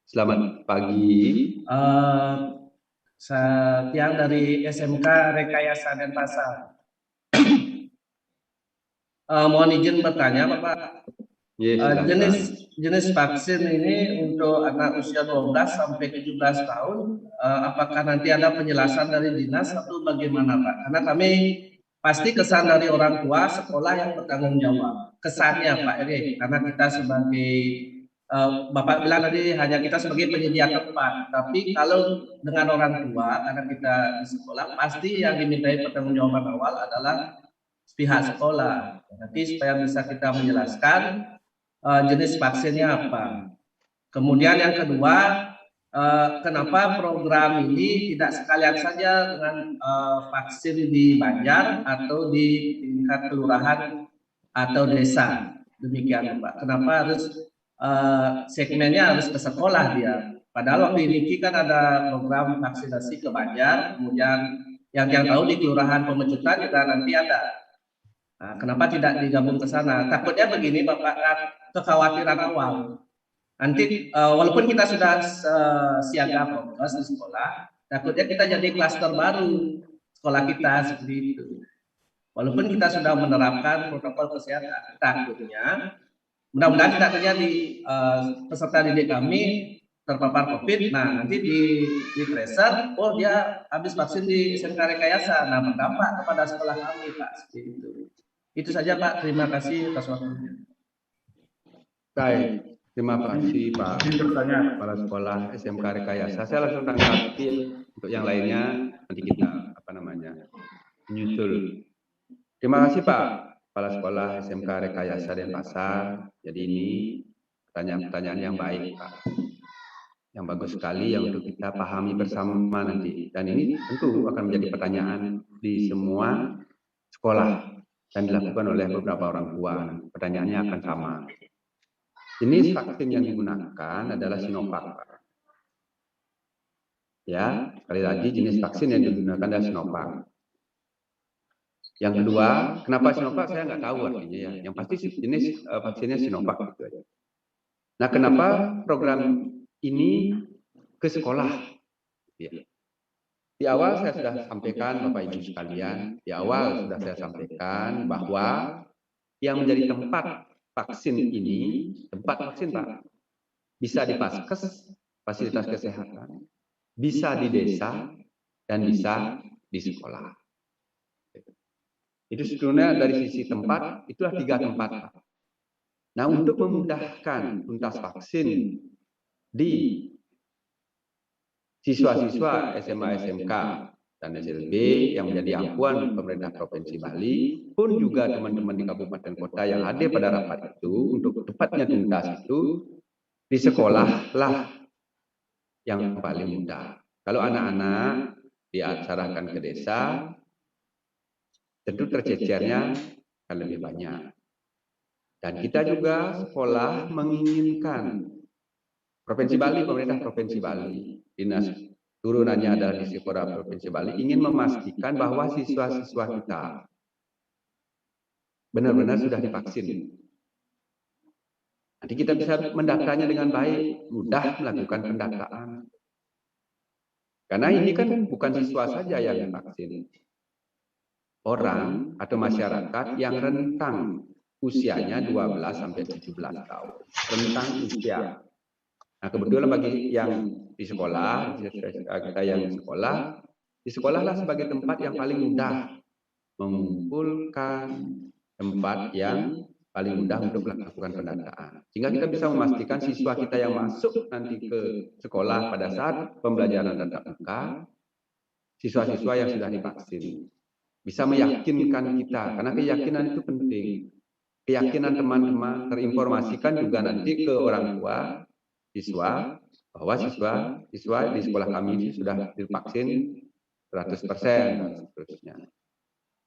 Selamat pagi. Saya Tiang dari SMK Rekayasa Denpasar. Mohon izin bertanya Bapak. Yes, jenis vaksin ini untuk anak usia 12 sampai 17 tahun, apakah nanti ada penjelasan dari dinas atau bagaimana Pak? Karena kami pasti kesan dari orang tua sekolah yang bertanggung jawab. Kesannya Pak ini, karena kita sebagai Bapak bilang tadi hanya kita sebagai penyedia tempat, tapi kalau dengan orang tua, karena kita di sekolah, pasti yang dimintai pertanggungjawaban awal adalah pihak sekolah. Nanti supaya bisa kita menjelaskan jenis vaksinnya apa. Kemudian yang kedua, kenapa program ini tidak sekalian saja dengan vaksin di Banjar atau di tingkat kelurahan atau desa. Demikian Pak. Kenapa harus segmennya harus ke sekolah dia. Padahal waktu ini kan ada program vaksinasi ke Banjar, kemudian yang tahu di kelurahan Pemecutan juga nanti ada. Nah, kenapa tidak digabung ke sana? Takutnya begini Bapak, kekhawatiran awal. Nanti walaupun kita sudah siaga prokes di sekolah, takutnya kita jadi klaster baru sekolah kita seperti itu. Walaupun kita sudah menerapkan protokol kesehatan, takutnya mudah-mudahan tidak terjadi peserta didik kami terpapar COVID. Nah nanti di tracer, oh dia habis vaksin di SMK Rekayasa, nah berdampak kepada sekolah kami Pak. Seperti itu. Itu saja Pak. Terima kasih atas waktunya. Baik, terima kasih Pak Kepala Sekolah SMK Rekayasa. Saya langsung tanggapi untuk yang lainnya nanti kita menyusul. Terima kasih Pak Kepala Sekolah SMK Rekayasa Denpasar. Jadi ini pertanyaan-pertanyaan yang baik Pak, yang bagus sekali yang untuk kita pahami bersama nanti. Dan ini tentu akan menjadi pertanyaan di semua sekolah dan dilakukan oleh beberapa orang tua. Pertanyaannya akan sama. Jenis vaksin yang digunakan adalah Sinovac. Ya, sekali lagi jenis vaksin yang digunakan adalah Sinovac. Yang kedua, kenapa Sinovac saya nggak tahu artinya ya. Yang pasti jenis vaksinnya Sinovac gitu aja. Nah, kenapa program ini ke sekolah? Ya. Di awal saya sudah sampaikan Bapak Ibu sekalian, di awal sudah saya sampaikan bahwa yang menjadi tempat vaksin ini, tempat vaksin Pak, bisa di Paskes, fasilitas kesehatan, bisa di desa, dan bisa di sekolah. Itu sebetulnya dari sisi tempat, itulah 3 tempat Pak. Nah, untuk memudahkan tuntas vaksin di siswa-siswa SMA, SMK, dan SLB yang menjadi angkuhan pemerintah Provinsi Bali, pun juga teman-teman di kabupaten kota yang hadir pada rapat itu, untuk tepatnya tuntas itu, di sekolah lah yang paling mudah. Kalau anak-anak diarahkan ke desa, tentu tercecernya akan lebih banyak. Dan kita juga sekolah menginginkan Provinsi Bali, pemerintah Provinsi Bali, dinas turunannya adalah di sekolah Provinsi Bali, ingin memastikan bahwa siswa-siswa kita benar-benar sudah divaksin. Nanti kita bisa mendatanya dengan baik, mudah melakukan pendataan. Karena ini kan bukan siswa saja yang divaksin. Orang atau masyarakat yang rentang usianya 12 sampai 17 tahun. Rentang usia. Nah, kebetulan bagi yang di sekolah, kita yang di sekolahlah sebagai tempat yang paling mudah mengumpulkan, tempat yang paling mudah untuk melakukan pendataan. Sehingga kita bisa memastikan siswa kita yang masuk nanti ke sekolah pada saat pembelajaran tatap muka, siswa-siswa yang sudah divaksin. Bisa meyakinkan kita, karena keyakinan itu penting. Keyakinan teman-teman terinformasikan juga nanti ke orang tua siswa, bahwa siswa di sekolah kami ini sudah divaksin 100% dan seterusnya.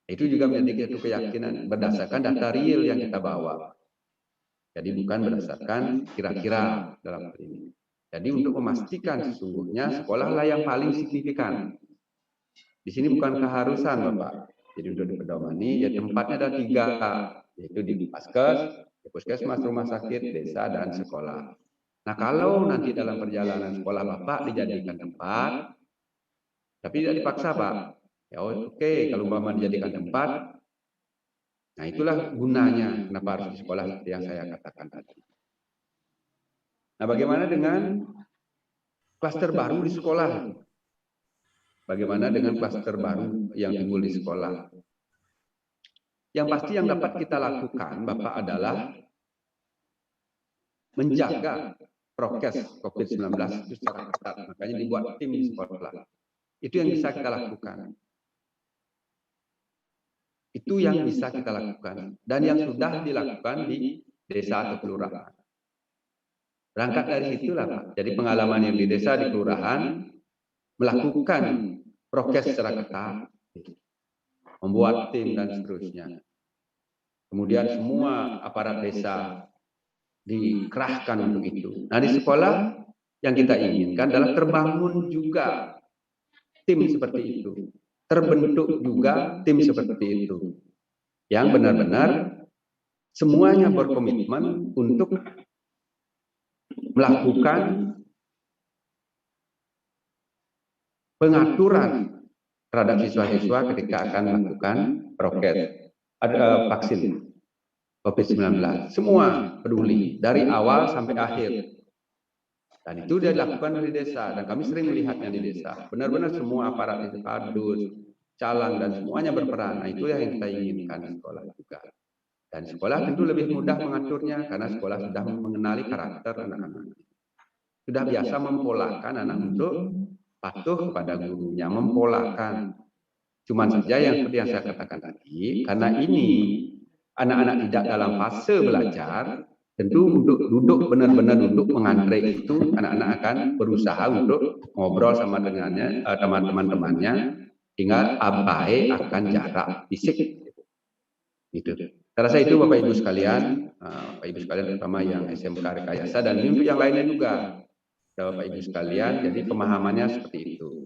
Itu juga menjadi satu keyakinan berdasarkan data real yang kita bawa. Jadi bukan berdasarkan kira-kira dalam hal ini. Jadi untuk memastikan sesungguhnya sekolahlah yang paling signifikan. Di sini bukan keharusan, Bapak. Jadi untuk di Pedomani, ya tempatnya ada 3, yaitu di Paskes, di Puskesmas, rumah sakit, desa, dan sekolah. Nah, kalau nanti dalam perjalanan sekolah Bapak dijadikan tempat, tapi tidak dipaksa, Pak. Ya oke, kalau Bapak dijadikan tempat, nah itulah gunanya kenapa harus di sekolah seperti yang saya katakan tadi. Nah, bagaimana dengan klaster baru di sekolah? Bagaimana dengan klaster baru yang timbul di sekolah? Yang pasti yang dapat kita lakukan, Bapak, adalah menjaga prokes COVID-19 itu secara ketat. Makanya dibuat tim di sekolah. Itu yang bisa kita lakukan. Itu yang bisa kita lakukan. Dan yang sudah dilakukan di desa atau kelurahan. Berangkat dari situlah, Pak. Jadi pengalaman yang di desa, di kelurahan, melakukan prokes secara ketat, membuat tim dan seterusnya. Kemudian semua aparat desa dikerahkan untuk itu. Nah, di sekolah yang kita inginkan adalah terbangun juga tim seperti itu. Terbentuk juga tim seperti itu. Yang benar-benar semuanya berkomitmen untuk melakukan pengaturan terhadap siswa-siswa ketika akan melakukan prokes vaksin COVID-19. Semua peduli dari awal sampai akhir. Dan itu dia dilakukan di desa, dan kami sering melihatnya di desa. Benar-benar semua aparat itu, kadus, calang, dan semuanya berperan. Nah, itu yang kita inginkan di sekolah juga. Dan sekolah tentu lebih mudah mengaturnya, karena sekolah sudah mengenali karakter anak-anak. Sudah biasa mempolakan anak untuk patuh kepada gurunya, mempolakan. Cuman saja yang seperti yang saya katakan tadi, karena ini anak-anak tidak dalam fase belajar, tentu untuk duduk benar-benar duduk mengantre itu anak-anak akan berusaha untuk ngobrol sama dengannya teman-temannya hingga abai akan jarak fisik. Gitu. Saya rasa itu Bapak Ibu sekalian, terutama yang SMK Rekayasa dan untuk yang lainnya juga, Bapak Ibu sekalian. Jadi pemahamannya seperti itu.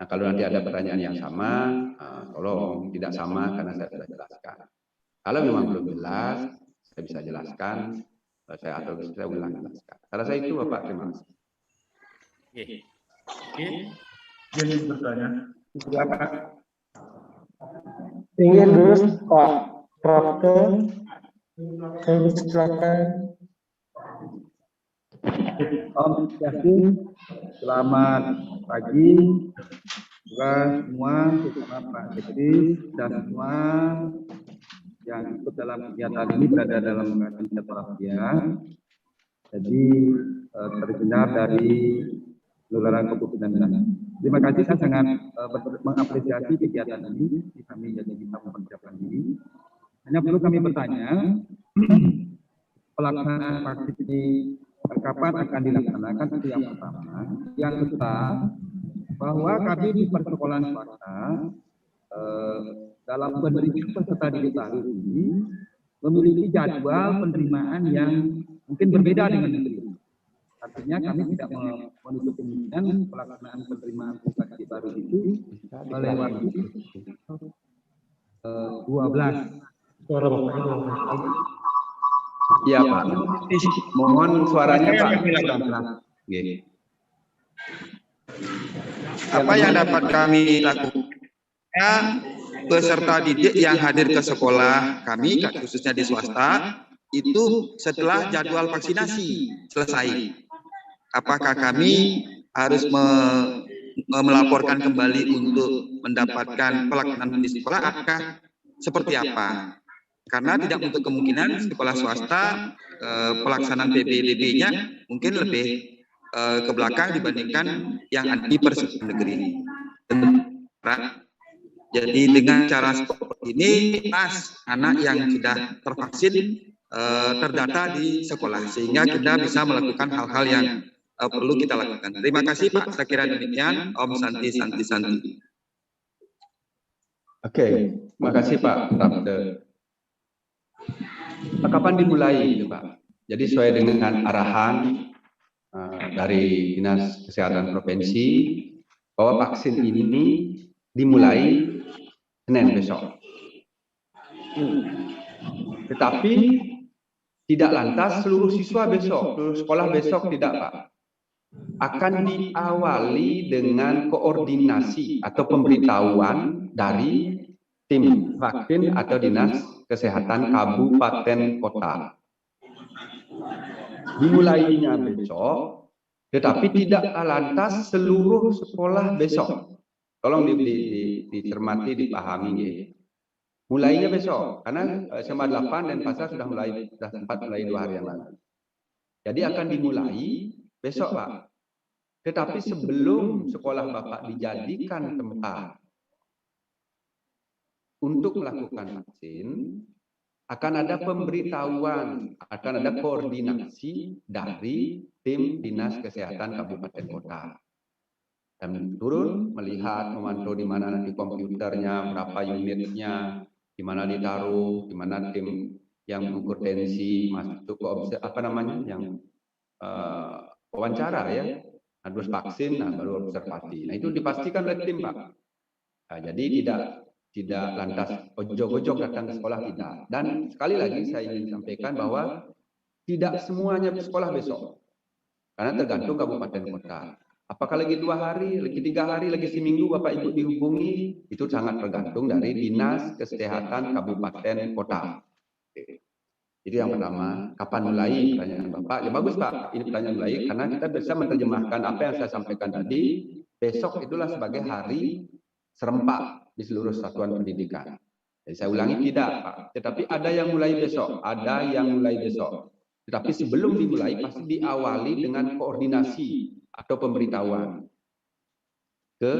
Nah, kalau nanti ada pertanyaan yang sama, tolong tidak sama karena saya sudah jelaskan. Kalau memang belum jelas, saya bisa jelaskan. Saya ulang jelaskan. Saya rasa itu Bapak, terima kasih. Oke. Jadi bertanya. Silakan. Ingin terus Pak Prapto, kami silakan. Om Swastiastu, selamat pagi, juga semua, terutama Pak Sekdi dan semua yang ikut dalam kegiatan ini berada dalam keadaan sehat walafiat. Jadi terhindar dari penularan COVID-19. Terima kasih, saya sangat mengapresiasi kegiatan ini. Kami jadi bisa mempersiapkan diri. Hanya perlu kami bertanya, pelaksanaan vaksin ini kapan akan dilaksanakan? Itu yang pertama. Yang kedua, bahwa kami di persekolahan swasta dalam penerimaan peserta didik baru ini memiliki jadwal penerimaan yang mungkin berbeda dengan negeri. Artinya kami tidak menutup kemungkinan pelaksanaan penerimaan peserta didik baru itu melewati 12. Suara Bapak. Iya Pak. Mohon suaranya Pak. Oke. Apa yang dapat kami lakukan, peserta didik yang hadir ke sekolah kami, khususnya di swasta, itu setelah jadwal vaksinasi selesai. Apakah kami harus melaporkan kembali untuk mendapatkan pelaksanaan di sekolah, apakah seperti apa? Karena tidak untuk kemungkinan sekolah swasta pelaksanaan PPDB-nya mungkin lebih ke belakang dibandingkan yang ada di persekolah negeri. Jadi dengan cara seperti ini, anak yang sudah tervaksin terdata di sekolah, sehingga kita bisa melakukan hal-hal yang perlu kita lakukan. Terima kasih Pak, saya kira demikian. Om Santi Santi Santi. Oke, terima kasih Pak. Kapan dimulai itu Pak? Jadi sesuai dengan arahan dari Dinas Kesehatan Provinsi bahwa vaksin ini dimulai Senin besok. Tetapi tidak lantas seluruh siswa besok, seluruh sekolah besok tidak Pak. Akan diawali dengan koordinasi atau pemberitahuan dari tim vaksin atau Dinas Kesehatan Kabupaten Kota. Dimulainya besok, tetapi tidak lantas seluruh sekolah besok. Tolong dicermati, dipahami ya. Mulainya besok, karena SMA 8 dan Pasar sudah sempat mulai 2 hari yang lalu. Jadi akan dimulai besok Pak. Tetapi sebelum sekolah Bapak dijadikan tempat untuk melakukan vaksin, akan ada pemberitahuan, akan ada koordinasi dari tim Dinas Kesehatan Kabupaten Kota. Dan turun melihat, memantau di mana nanti komputernya, berapa unitnya, di mana ditaruh, di mana tim yang mengukur tensi, masuk ke yang wawancara ya, harus vaksin, baru observasi. Nah itu dipastikan oleh tim Pak. Nah, jadi tidak lantas ojok-ojok datang ke sekolah, tidak. Dan sekali lagi saya ingin sampaikan bahwa tidak semuanya sekolah besok, karena tergantung kabupaten kota. Apakah lagi 2 hari, lagi 3 hari, lagi seminggu Bapak Ibu dihubungi, itu sangat tergantung dari Dinas Kesehatan Kabupaten Kota. Itu yang pertama. Kapan mulai? Pertanyaan Bapak. Ya bagus Pak, ini pertanyaan baik karena kita bisa menerjemahkan apa yang saya sampaikan tadi. Besok itulah sebagai hari serempak di seluruh satuan pendidikan. Jadi saya ulangi tidak Pak, tetapi ada yang mulai besok, ada yang mulai besok. Tetapi sebelum dimulai pasti diawali dengan koordinasi atau pemberitahuan ke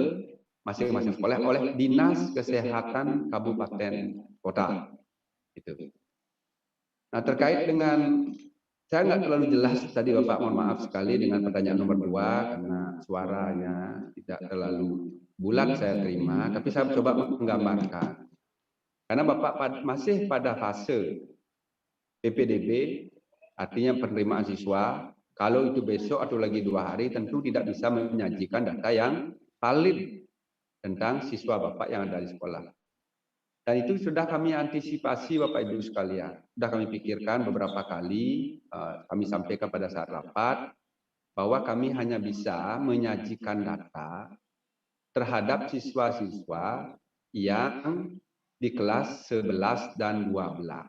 masing-masing sekolah oleh Dinas Kesehatan Kabupaten Kota. Itu. Nah terkait dengan, saya nggak terlalu jelas tadi Bapak, mohon maaf sekali dengan pertanyaan nomor 2 karena suaranya tidak terlalu bulat saya terima, tapi saya coba menggambarkan. Karena Bapak masih pada fase PPDB, artinya penerimaan siswa, kalau itu besok atau lagi 2 hari tentu tidak bisa menyajikan data yang valid tentang siswa Bapak yang ada di sekolah. Dan itu sudah kami antisipasi Bapak Ibu sekalian. Sudah kami pikirkan beberapa kali, kami sampaikan pada saat rapat, bahwa kami hanya bisa menyajikan data terhadap siswa-siswa yang di kelas 11 dan 12.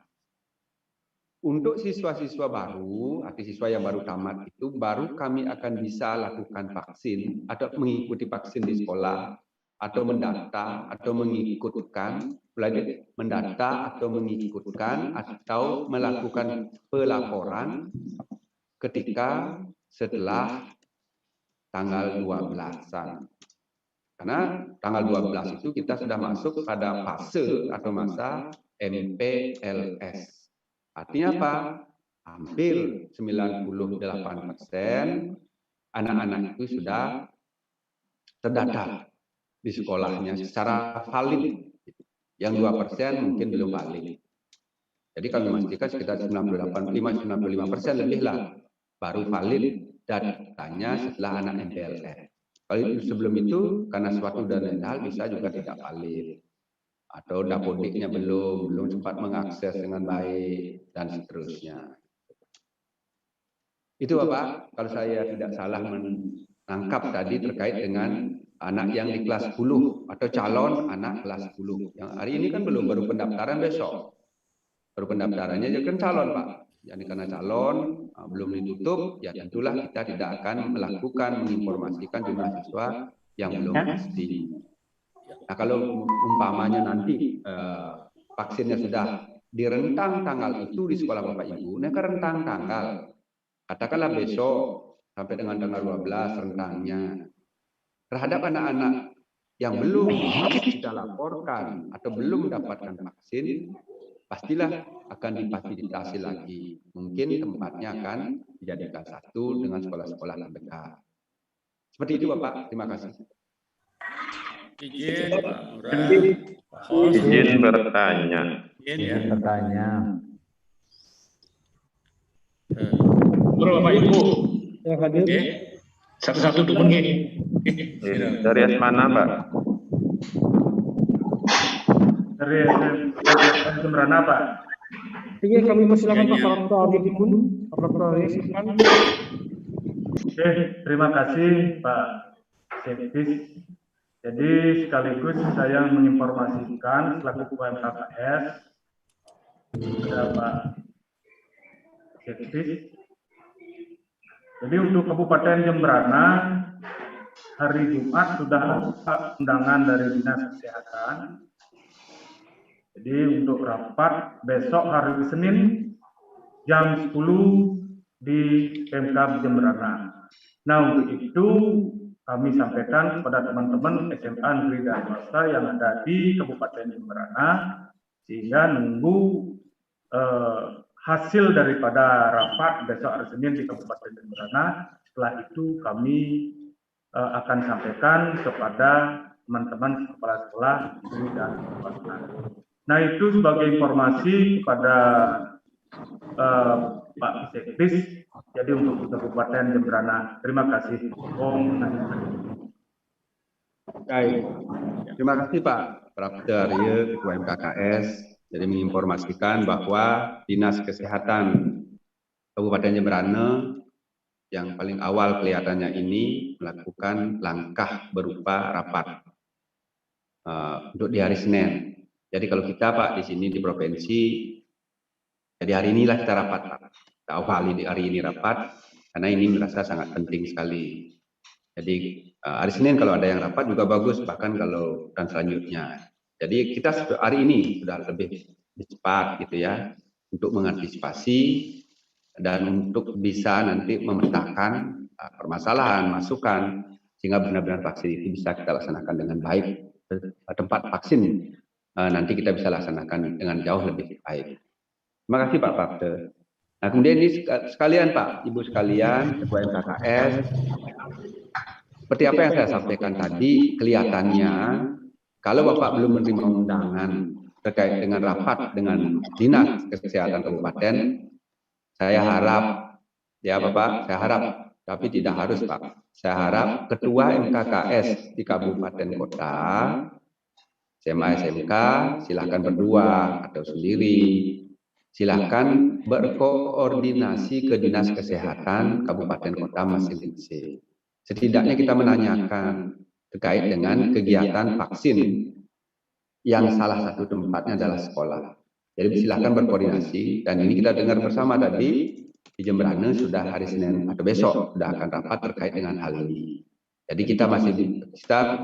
Untuk siswa-siswa baru, atau siswa yang baru tamat itu, baru kami akan bisa lakukan vaksin atau mengikuti vaksin di sekolah atau mendata atau mengikutkan, mendata atau mengikutkan atau melakukan pelaporan ketika setelah tanggal 12-an. Karena tanggal 12 itu kita sudah masuk pada fase atau masa MPLS. Artinya apa? Hampir 98% anak-anak itu sudah terdata di sekolahnya secara valid. Yang 2% mungkin belum valid. Jadi kami memastikan sekitar 95% lebih lah baru valid datanya setelah anak MPLS. Kalau itu sebelum itu karena suatu dan lain hal bisa juga tidak valid atau dapodiknya belum sempat mengakses dengan baik dan seterusnya. Itu Bapak, kalau saya tidak salah menangkap tadi terkait dengan anak yang di kelas 10 atau calon anak kelas 10. Yang hari ini kan belum, baru pendaftaran besok. Baru pendaftarannya jadi kan calon Pak. Jadi karena calon belum ditutup, ya tentulah kita tidak akan melakukan menginformasikan jumlah siswa yang belum pasti. Nah kalau umpamanya nanti vaksinnya sudah di rentang tanggal itu di sekolah Bapak Ibu, nah kan rentang tanggal, katakanlah besok sampai dengan tanggal 12 rentangnya, terhadap anak-anak yang belum kita laporkan atau belum mendapatkan vaksin, pastilah akan difasilitasi lagi. Mungkin tempatnya akan dijadikan satu dengan sekolah-sekolah terdekat. Seperti itu Bapak, terima kasih. Izin Pak Lurah. Izin bertanya. Izin ya. Bertanya. Bapak Ibu. Yang hadir. Oke. Satu-satu tuh mungkin. Dari mana Pak? Dari Jembrana Pak. Ini kami persilakan Pak Prapto Arif pun. Pak Prapto Arif. Oke, terima kasih Pak Sekdis. Jadi sekaligus saya menginformasikan selaku Ketua MKKS kepada Pak Sekdis. Jadi untuk Kabupaten Jembrana hari Jumat sudah ada undangan dari Dinas Kesehatan. Jadi untuk rapat besok hari Senin jam 10 di Pemkab Jembrana. Nah untuk itu kami sampaikan kepada teman-teman SMA negeri dan swasta yang ada di Kabupaten Jembrana sehingga nunggu hasil daripada rapat besok hari Senin di Kabupaten Jembrana. Setelah itu kami akan sampaikan kepada teman-teman kepala sekolah negeri dan swasta. Nah itu sebagai informasi kepada Pak Sekdis. Jadi untuk Kabupaten Jembrana, terima kasih. Baik, terima kasih Pak Prapto Arif, Ketua MKKS. Jadi menginformasikan bahwa Dinas Kesehatan Kabupaten Jembrana yang paling awal kelihatannya ini melakukan langkah berupa rapat untuk di hari Senin. Jadi kalau kita Pak di sini di provinsi, jadi hari inilah kita rapat Pak. Kita awali di hari ini rapat karena ini merasa sangat penting sekali. Jadi hari Senin kalau ada yang rapat juga bagus, bahkan kalau dan selanjutnya. Jadi kita hari ini sudah lebih cepat gitu ya untuk mengantisipasi dan untuk bisa nanti memetakan permasalahan, masukan sehingga benar-benar vaksin itu bisa kita laksanakan dengan baik. Tempat vaksin nanti kita bisa laksanakan dengan jauh lebih baik. Terima kasih Pak Prapto. Nah kemudian ini sekalian Pak, Ibu sekalian, Ketua MKKS, seperti apa yang saya sampaikan tadi, kelihatannya kalau Bapak belum menerima undangan terkait dengan rapat dengan Dinas Kesehatan Kabupaten, saya harap, ya Bapak, saya harap, tapi tidak harus Pak, saya harap Ketua MKKS di Kabupaten Kota, SMA SMK, silakan berdua atau sendiri. Silakan berkoordinasi ke Dinas Kesehatan Kabupaten Kota masing-masing. Setidaknya kita menanyakan terkait dengan kegiatan vaksin yang salah satu tempatnya adalah sekolah. Jadi silakan berkoordinasi dan ini kita dengar bersama tadi di Jembrana sudah hari Senin atau besok sudah akan rapat terkait dengan hal ini. Jadi kita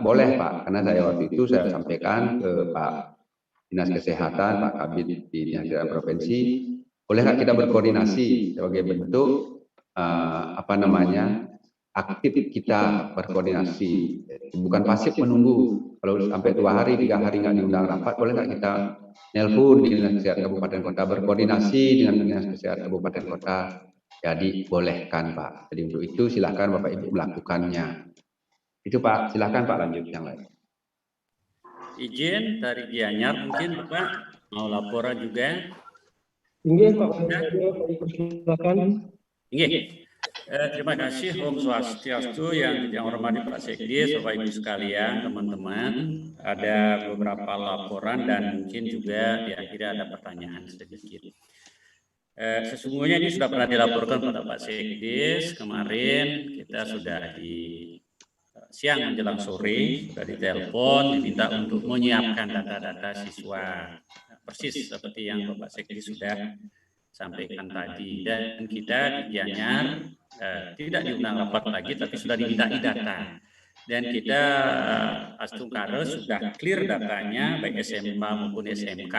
boleh Pak, karena saya waktu itu saya sampaikan ke Pak Dinas Kesehatan, Pak Kabid di Dinas Kesehatan Provinsi, boleh nggak kita berkoordinasi sebagai bentuk aktif kita berkoordinasi, bukan pasif menunggu. Kalau sampai 2 hari, 3 hari nggak diundang rapat, boleh nggak kita nelpon di Dinas Kesehatan Kabupaten Kota, berkoordinasi dengan Dinas Kesehatan Kabupaten Kota. Jadi bolehkan Pak. Jadi untuk itu silakan Bapak Ibu melakukannya. Itu Pak, silakan Pak, lanjut yang lain. Izin dari Gianyar mungkin Bapak mau laporan juga. Inggih Pak, silakan. Inggih. Terima kasih Om Swastiastu yang hormati Pak Sekdi, Bapak Ibu sekalian, teman-teman. Ada beberapa laporan dan mungkin juga di akhirnya ada pertanyaan sedikit. Sesungguhnya ini sudah pernah dilaporkan pada Pak Sekdi kemarin. Kita sudah di siang menjelang sore sudah ditelepon, diminta untuk menyiapkan data-data siswa persis seperti yang Bapak Sekdi sudah sampaikan tadi, dan kita di Gianyar tidak diundang rapat lagi tapi sudah diminta data, dan kita Astungkare sudah clear datanya baik SMA maupun SMK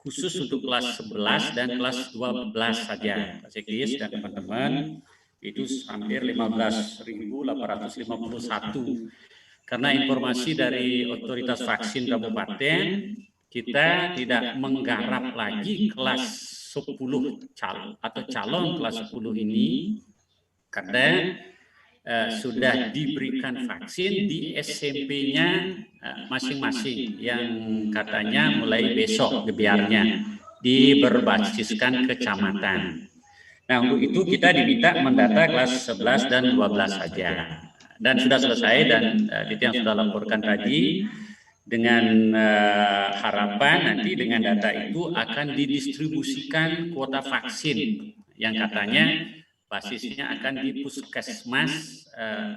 khusus untuk kelas 11 dan kelas 12 saja Pak Sekdi dan teman-teman, itu hampir 15.851. Karena informasi dari otoritas vaksin kabupaten, kita tidak menggarap lagi kelas 10 calon kelas 10 ini karena sudah diberikan vaksin di SMP-nya masing-masing yang katanya mulai besok gebiarnya diberbasiskan kecamatan. Nah, untuk itu kita diminta mendata kelas 11 dan 12 saja. Dan sudah selesai, dan itu yang sudah laporkan tadi, dengan harapan nanti dengan data itu akan didistribusikan kuota vaksin yang katanya basisnya akan di puskesmas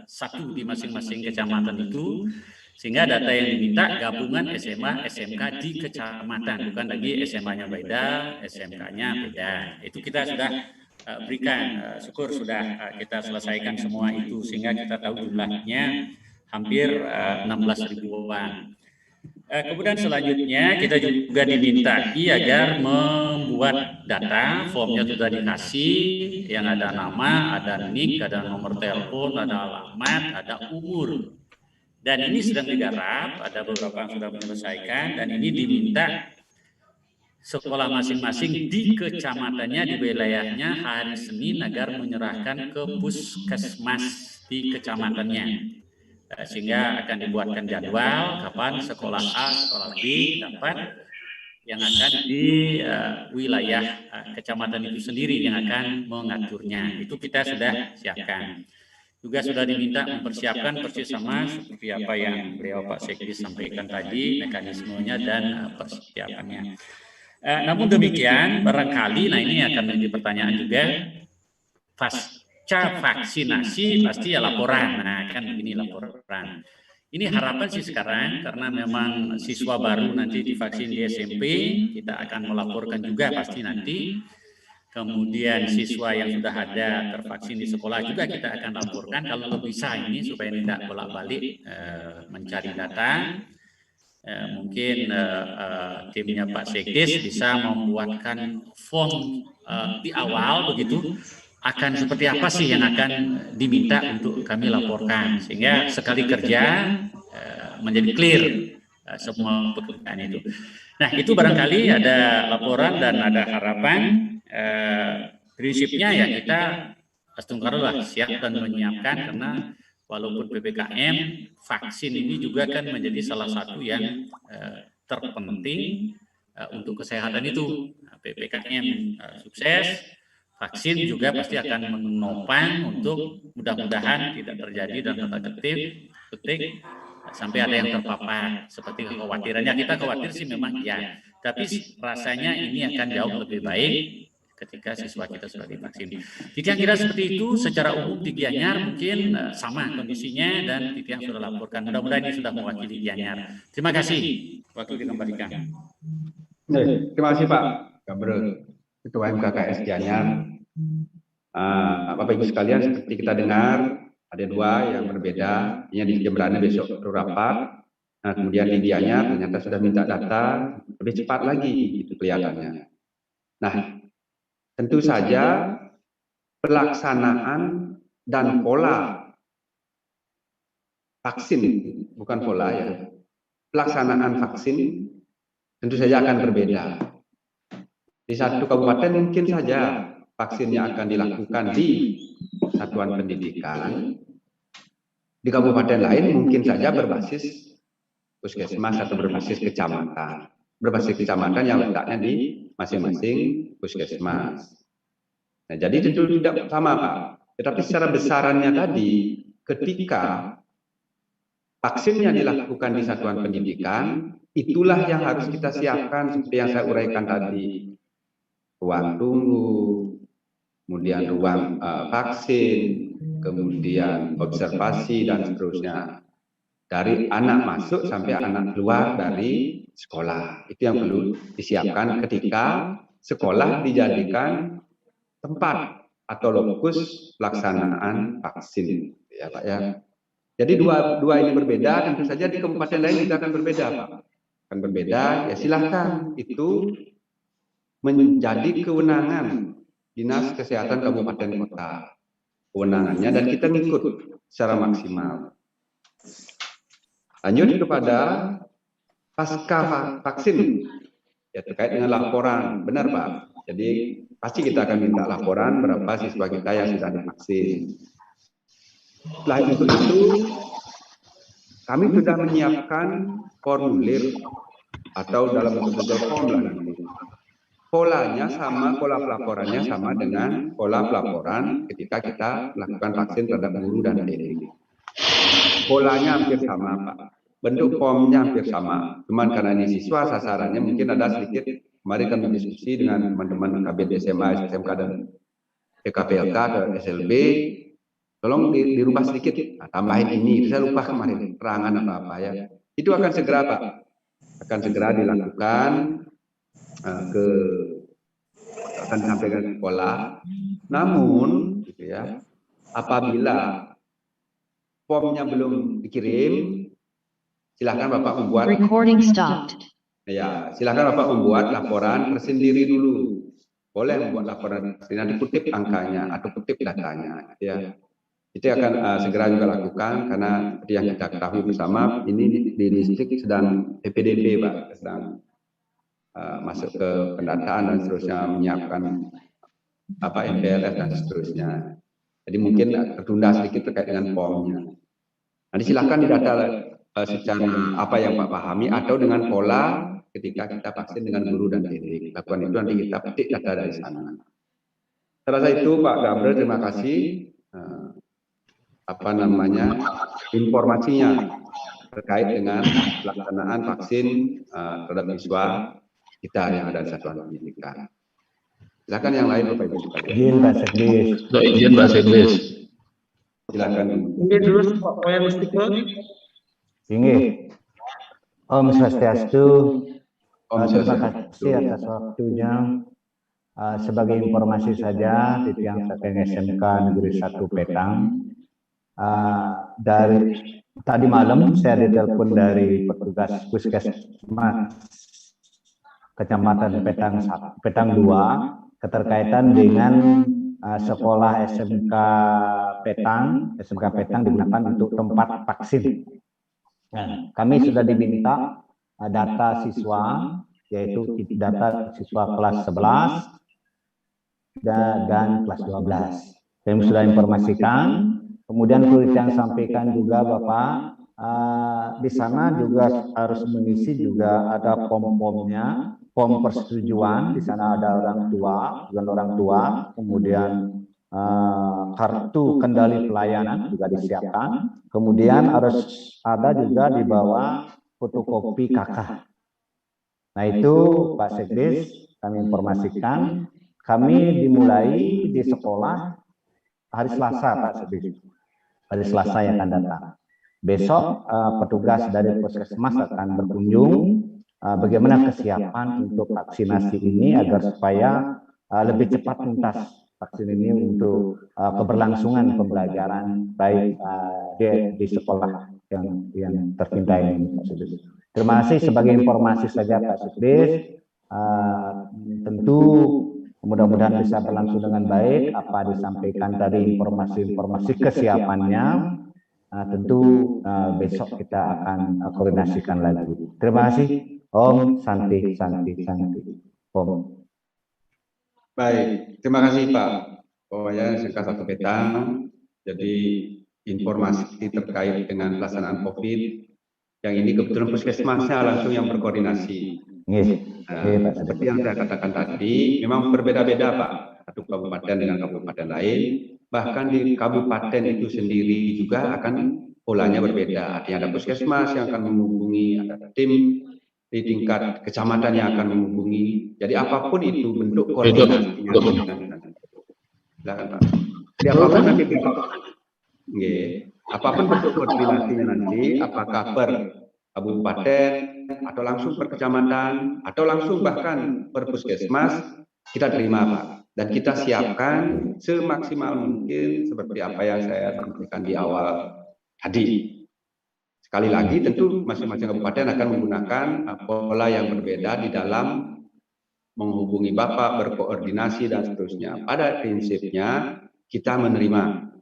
satu di masing-masing kecamatan itu, sehingga data yang diminta gabungan SMA, SMK di kecamatan, bukan lagi SMA-nya beda, SMK-nya beda. Itu kita sudah berikan, syukur sudah kita selesaikan semua itu, sehingga kita tahu jumlahnya hampir 16 ribuan. Kemudian selanjutnya kita juga dimintai agar membuat data, formnya sudah dikasih, yang ada nama, ada NIK, ada nomor telepon, ada alamat, ada umur. Dan ini sedang digarap, ada beberapa yang sudah menyelesaikan, dan ini diminta sekolah masing-masing di kecamatannya, di wilayahnya hari Senin agar menyerahkan ke puskesmas di kecamatannya. Sehingga akan dibuatkan jadwal kapan sekolah A, sekolah B dapat, yang akan di wilayah kecamatan itu sendiri yang akan mengaturnya. Itu kita sudah siapkan. Juga sudah diminta mempersiapkan persis sama seperti apa yang beliau Pak Sekdi sampaikan tadi, mekanismenya dan persiapannya. Namun demikian, barangkali, nah ini akan menjadi pertanyaan juga, pasca vaksinasi pasti ya laporan. Nah kan begini laporan. Ini harapan sih sekarang, karena memang siswa baru nanti divaksin di SMP, kita akan melaporkan juga pasti nanti. Kemudian siswa yang sudah ada tervaksin di sekolah juga kita akan laporkan kalau bisa ini, supaya tidak bolak-balik mencari data. Mungkin timnya Pak Sekdes bisa membuatkan form di awal begitu, akan seperti apa sih yang akan diminta untuk kami laporkan, sehingga sekali kerja menjadi clear semua pekerjaan itu. Nah itu barangkali ada laporan dan ada harapan. Prinsipnya ya kita Astungkare lah siap dan menyiapkan, karena walaupun PPKM, vaksin ini juga kan menjadi salah satu yang terpenting untuk kesehatan itu. PPKM sukses, vaksin juga pasti akan menopang untuk mudah-mudahan tidak terjadi dan tanda ketik sampai ada yang terpapar seperti kekhawatirannya. Kita khawatir sih memang ya, tapi rasanya ini akan jauh lebih baik ketika siswa kita sudah divaksin. Jadi yang kira seperti itu secara umum di Gianyar mungkin sama kondisinya, dan itu yang sudah laporkan. Mudah-mudahan ini sudah mewakili Gianyar. Terima kasih. Waktu dikembalikan. Terima kasih Pak Gabrel, Ketua MKKS Gianyar. Bapak Ibu sekalian, seperti kita dengar Ada 2 yang berbeda. Ini di Jemberana besok rapat. Nah, kemudian di Dianya ternyata sudah minta data lebih cepat lagi, itu kelihatannya. Nah, tentu saja pelaksanaan dan pola vaksin, bukan pola ya, pelaksanaan vaksin tentu saja akan berbeda. Di satu kabupaten mungkin saja vaksinnya akan dilakukan di satuan pendidikan, di kabupaten lain mungkin saja berbasis puskesmas atau berbasis kecamatan. Berbasis kecamatan yang letaknya di masing-masing puskesmas. Nah, jadi tentu tidak sama, Pak. Tetapi secara besarannya tadi, ketika vaksinnya dilakukan di satuan pendidikan, itulah yang harus kita siapkan seperti yang saya uraikan tadi. Ruang tunggu, kemudian ruang vaksin, kemudian observasi dan seterusnya. Dari anak masuk sampai anak keluar dari sekolah. Itu yang perlu disiapkan ketika sekolah dijadikan tempat atau lokus pelaksanaan vaksin, ya Pak ya. Jadi dua ini berbeda, tentu saja di kabupaten lain juga akan berbeda, Pak. Akan berbeda, ya silahkan. Itu menjadi kewenangan Dinas Kesehatan Kabupaten Kota. Kewenangannya dan kita ngikut secara maksimal. Lanjut kepada pasca vaksin, ya terkait dengan laporan, benar Pak. Jadi pasti kita akan minta laporan berapa siswa kita yang sudah divaksin. Setelah itu kami sudah menyiapkan formulir atau dalam bentuk form nanti. Polanya sama, pola pelaporannya sama dengan pola pelaporan ketika kita melakukan vaksin terhadap guru dan TD. Polanya hampir sama, Pak. Bentuk formnya hampir sama. Cuman karena ini siswa, sasarannya mungkin ada sedikit. Kemarin kami diskusi dengan teman-teman KBD SMA, SMK, dan PKPLK dan SLB. Tolong dirubah sedikit. Nah, tambahin ini. Saya lupa kemarin keterangan apa-apa ya. Itu akan segera, Pak. Akan segera dilakukan. Akan disampaikan ke sekolah. Namun, gitu ya, apabila formnya belum dikirim, silakan Bapak membuat. Recording stopped. Ya, silakan Bapak membuat laporan tersendiri dulu. Boleh membuat laporan tersendiri, dikutip angkanya atau kutip datanya. Ya, itu akan segera juga lakukan karena seperti yang kita ketahui bersama, ini di distrik sedang PPDB, Pak, sedang masuk ke pendataan dan seterusnya, menyiapkan MPLS dan seterusnya. Jadi mungkin tertunda sedikit terkait dengan formnya. Nanti silakan didata secara apa yang Pak pahami atau dengan pola ketika kita vaksin dengan guru dan TD. Lakukan itu nanti kita petik data dari sana. Setelah itu Pak Gabriel, terima kasih informasinya terkait dengan pelaksanaan vaksin terhadap siswa kita yang ada di satuan pendidikan. Silakan yang lain Bapak Ibu sekalian. Izin Pak Sekdes. Izin Pak Sekdes. Silakan. Mungkin dulu Pak Yustikul. Inggih. Om Swastiastu. Terima kasih atas waktunya. Sebagai informasi saja, di tiang Sateng SMK Negeri 1 Petang. Dari tadi malam saya ditelepon dari petugas puskesmas Kecamatan Petang 2 keterkaitan dengan sekolah SMK Petang digunakan untuk tempat vaksin. Nah, kami sudah diminta data siswa, yaitu data siswa kelas 11 dan kelas 12. Kami sudah informasikan. Kemudian kulit yang sampaikan juga Bapak, di sana juga harus mengisi juga ada form-formnya. Form persetujuan, di sana ada orang tua, kemudian kartu kendali pelayanan juga disiapkan, kemudian harus ada juga di bawah fotokopi KK. Nah itu Pak Sekdes kami informasikan, kami dimulai di sekolah hari Selasa Pak Sekdes, hari Selasa yang akan datang. Besok petugas dari puskesmas akan berkunjung. Bagaimana kesiapan untuk vaksinasi ini agar supaya lebih cepat tuntas vaksin ini untuk keberlangsungan pembelajaran baik di sekolah yang tercinta ini, Pak Sekdes. Terima kasih. Sebagai informasi saja Pak Sekdes, tentu mudah-mudahan bisa berlangsung dengan baik apa disampaikan tadi informasi kesiapannya. Tentu besok kita akan koordinasikan lagi. Terima kasih. Om Santi. Om. Baik, terima kasih Pak. Pokoknya SMK 1 Petang. Jadi informasi terkait dengan pelaksanaan COVID yang ini kebetulan puskesmasnya langsung yang berkoordinasi. Seperti yang saya katakan tadi, memang berbeda-beda Pak, satu kabupaten dengan kabupaten lain, bahkan di kabupaten itu sendiri juga akan polanya berbeda. Artinya ada puskesmas yang akan menghubungi, ada tim di tingkat kecamatan yang akan menghubungi. Jadi apapun itu bentuk koordinasinya. Silakan Pak. Jadi apapun nanti apapun bentuk koordinasinya nanti, apakah per kabupaten atau langsung per kecamatan atau langsung bahkan per puskesmas, kita terima Pak, dan kita siapkan semaksimal mungkin seperti apa yang saya sampaikan di awal tadi. Sekali lagi tentu masing-masing kabupaten akan menggunakan pola yang berbeda di dalam menghubungi Bapak, berkoordinasi dan seterusnya. Pada prinsipnya kita menerima,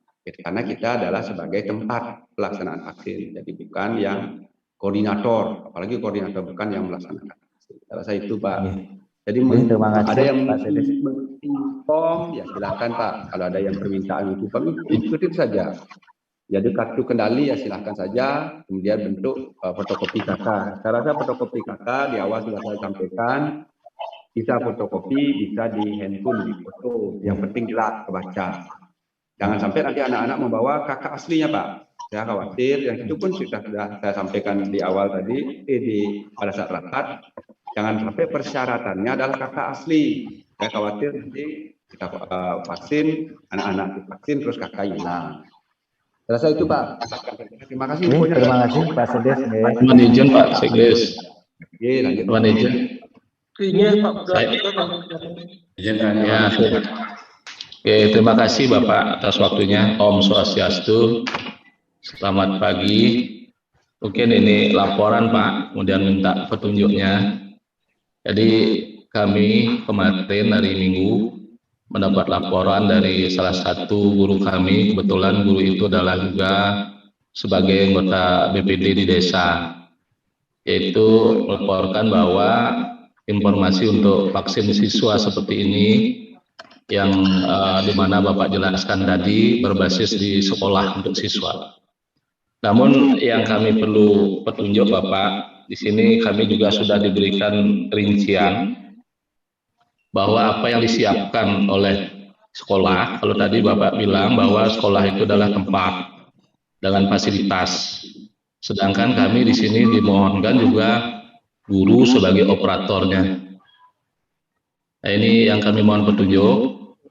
karena kita adalah sebagai tempat pelaksanaan vaksin, jadi bukan yang koordinator, apalagi koordinator bukan yang melaksanakan vaksin. Saya rasa itu Pak. Jadi ada yang menginform, ya silakan Pak. Kalau ada yang permintaan itu kami ikutin saja. Jadi kartu kendali ya silahkan saja, kemudian bentuk fotokopi KK. Saya rasa fotokopi KK di awal sudah saya sampaikan, bisa fotokopi, bisa di handphone, di foto. Yang penting jelas kebaca. Jangan sampai nanti anak-anak membawa KK aslinya Pak. Saya khawatir, yang itu pun sudah saya sampaikan di awal tadi, pada saat rapat, jangan sampai persyaratannya adalah KK asli. Saya khawatir nanti kita vaksin, anak-anak divaksin terus KK hilang. Rasa itu Pak. Terima kasih. Terima kasih Pak Sekdes. Mohon izin Pak Sekdes. Mohon izin. Ya. Oke, terima kasih Bapak atas waktunya. Om Swastiastu. Selamat pagi. Mungkin ini laporan Pak, kemudian minta petunjuknya. Jadi kami kemarin hari Minggu mendapat laporan dari salah satu guru kami, kebetulan guru itu adalah juga sebagai anggota BPD di desa, yaitu melaporkan bahwa informasi untuk vaksin siswa seperti ini yang dimana Bapak jelaskan tadi berbasis di sekolah untuk siswa. Namun yang kami perlu petunjuk Bapak, di sini kami juga sudah diberikan rincian bahwa apa yang disiapkan oleh sekolah, kalau tadi Bapak bilang bahwa sekolah itu adalah tempat dengan fasilitas, sedangkan kami di sini dimohonkan juga guru sebagai operatornya. Nah, ini yang kami mohon petunjuk,